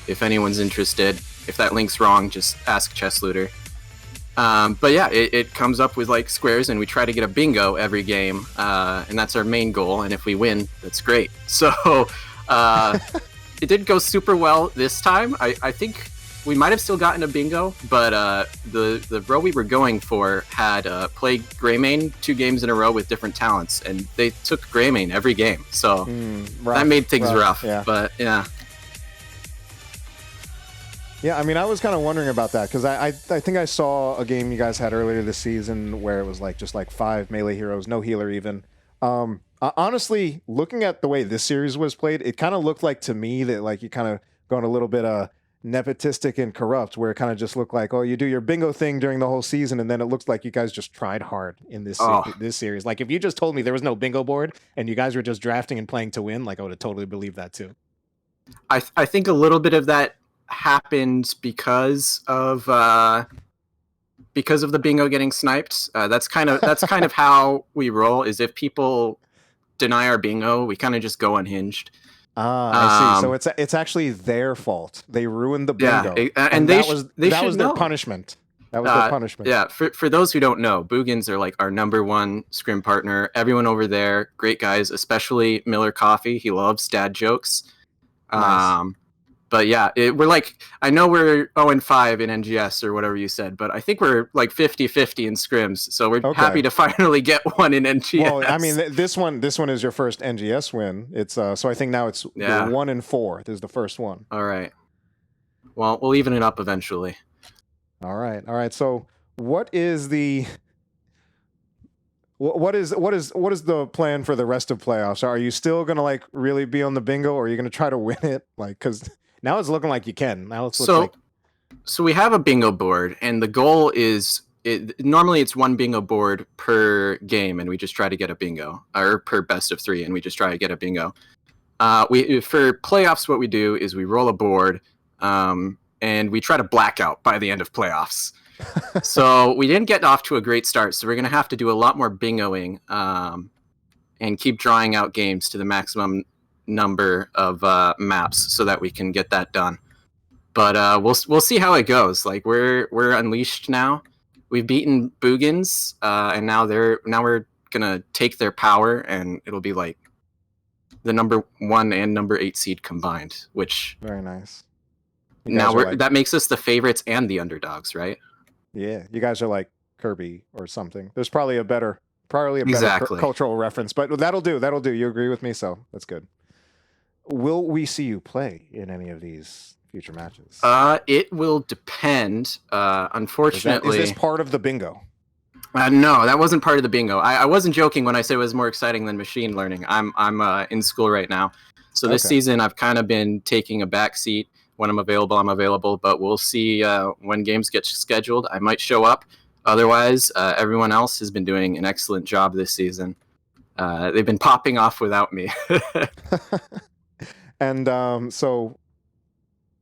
If anyone's interested, if that link's wrong, just ask Chess Looter. But yeah, it comes up with like squares, and we try to get a bingo every game, and that's our main goal. And if we win, that's great. So it didn't go super well this time. I think we might have still gotten a bingo, but the row we were going for had played Greymane 2 games in a row with different talents, and they took Greymane every game. So that made things rough. Yeah. But yeah. Yeah, I mean, I was kind of wondering about that because I think I saw a game you guys had earlier this season where it was like just like 5 melee heroes, no healer even. Honestly, looking at the way this series was played, it kind of looked like to me that like you kind of going a little bit nepotistic and corrupt, where it kind of just looked like, oh, you do your bingo thing during the whole season, and then it looks like you guys just tried hard in this series. Like if you just told me there was no bingo board and you guys were just drafting and playing to win, like I would have totally believed that too. I think a little bit of that happened because of the bingo getting sniped. That's kind of how we roll. Is if people deny our bingo, we kind of just go unhinged. I see. So it's actually their fault. They ruined the bingo, and that was their know. punishment. That was their punishment. Yeah. For those who don't know, Boogans are like our #1 scrim partner. Everyone over there, great guys, especially Miller Coffee. He loves dad jokes. Nice. But yeah, we're like, I know we're 0-5 in NGS or whatever you said, but I think we're like 50-50 in scrims. So we're happy to finally get one in NGS. Well, I mean, this one is your first NGS win. It's so I think now it's 1-4. This is the first one. All right. Well, we'll even it up eventually. All right. So what is the plan for the rest of playoffs? Are you still gonna like really be on the bingo, or are you gonna try to win it? Like, because now it's looking like you can. Now it's so we have a bingo board, and the goal is normally it's 1 bingo board per game, and we just try to get a bingo, or per best of 3, and we just try to get a bingo. For playoffs, what we do is we roll a board, and we try to black out by the end of playoffs. So we didn't get off to a great start, so we're gonna have to do a lot more bingoing, and keep drawing out games to the maximum number of maps so that we can get that done. But we'll see how it goes. Like we're unleashed now. We've beaten Boogans, and now we're gonna take their power, and it'll be like the #1 and #8 seed combined, which very nice. You guys Now are like, that makes us the favorites and the underdogs, right? yeah, you guys are like Kirby or something. There's probably a better Exactly. cultural reference, but that'll do. That'll do. You agree with me, so that's good. Will we see you play in any of these future matches? It will depend. Unfortunately, Is this part of the bingo? No, that wasn't part of the bingo. I wasn't joking when I said it was more exciting than machine learning. I'm in school right now, so this season I've kind of been taking a back seat. When I'm available. But we'll see when games get scheduled. I might show up. Otherwise, everyone else has been doing an excellent job this season. They've been popping off without me. And so,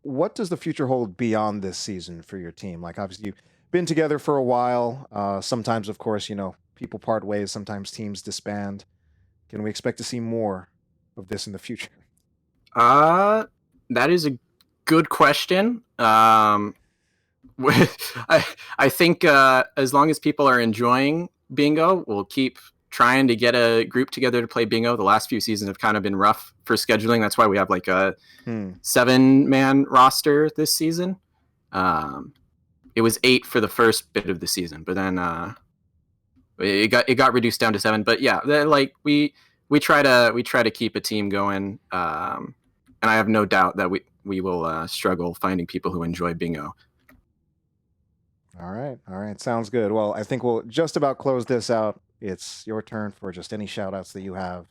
what does the future hold beyond this season for your team? Like, obviously, you've been together for a while. Sometimes, of course, people part ways. Sometimes teams disband. Can we expect to see more of this in the future? That is a good question. I think as long as people are enjoying bingo, we'll keep trying to get a group together to play bingo. The last few seasons have kind of been rough for scheduling. That's why we have like a 7-man roster this season. It was 8 for the first bit of the season, but then it got reduced down to 7. But yeah, like we try to keep a team going, and I have no doubt that we will struggle finding people who enjoy bingo. All right. Sounds good. Well, I think we'll just about close this out. It's your turn for just any shout outs that you have,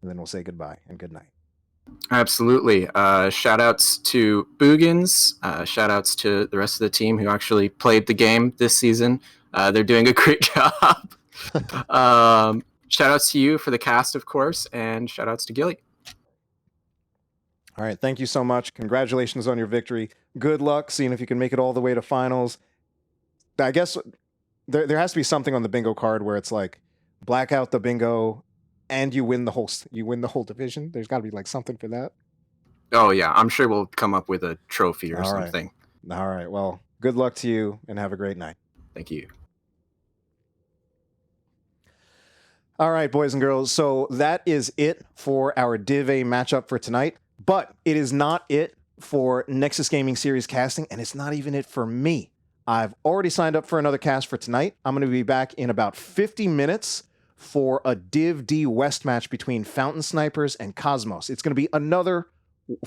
and then we'll say goodbye and good night. Absolutely. Shout outs to Boogans. Shout outs to the rest of the team who actually played the game this season. They're doing a great job. Shout outs to you for the cast, of course, and shout outs to Gilly. All right. Thank you so much. Congratulations on your victory. Good luck seeing if you can make it all the way to finals. I guess there has to be something on the bingo card where it's like black out the bingo and you win the whole division. There's got to be like something for that. Oh yeah, I'm sure we'll come up with a trophy or something. All right. Well, good luck to you and have a great night. Thank you. All right, boys and girls. So that is it for our Div A matchup for tonight. But it is not it for Nexus Gaming Series casting, and it's not even it for me. I've already signed up for another cast for tonight. I'm going to be back in about 50 minutes for a Div D West match between Fountain Snipers and Cosmos. It's going to be another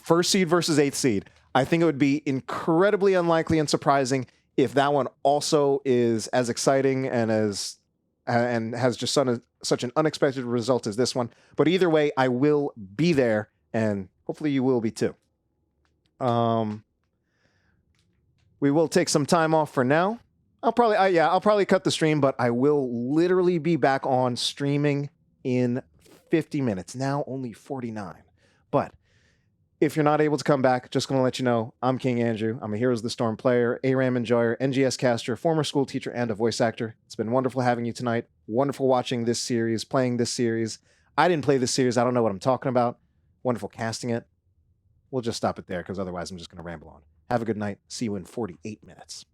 first seed versus 8th seed. I think it would be incredibly unlikely and surprising if that one also is as exciting and has just such an unexpected result as this one. But either way, I will be there, and hopefully you will be too. We will take some time off for now. I'll probably cut the stream, but I will literally be back on streaming in 50 minutes. Now only 49. But if you're not able to come back, just going to let you know, I'm King Andrew. I'm a Heroes of the Storm player, ARAM enjoyer, NGS caster, former school teacher, and a voice actor. It's been wonderful having you tonight. Wonderful watching this series, playing this series. I didn't play this series. I don't know what I'm talking about. Wonderful casting it. We'll just stop it there because otherwise I'm just going to ramble on. Have a good night. See you in 48 minutes.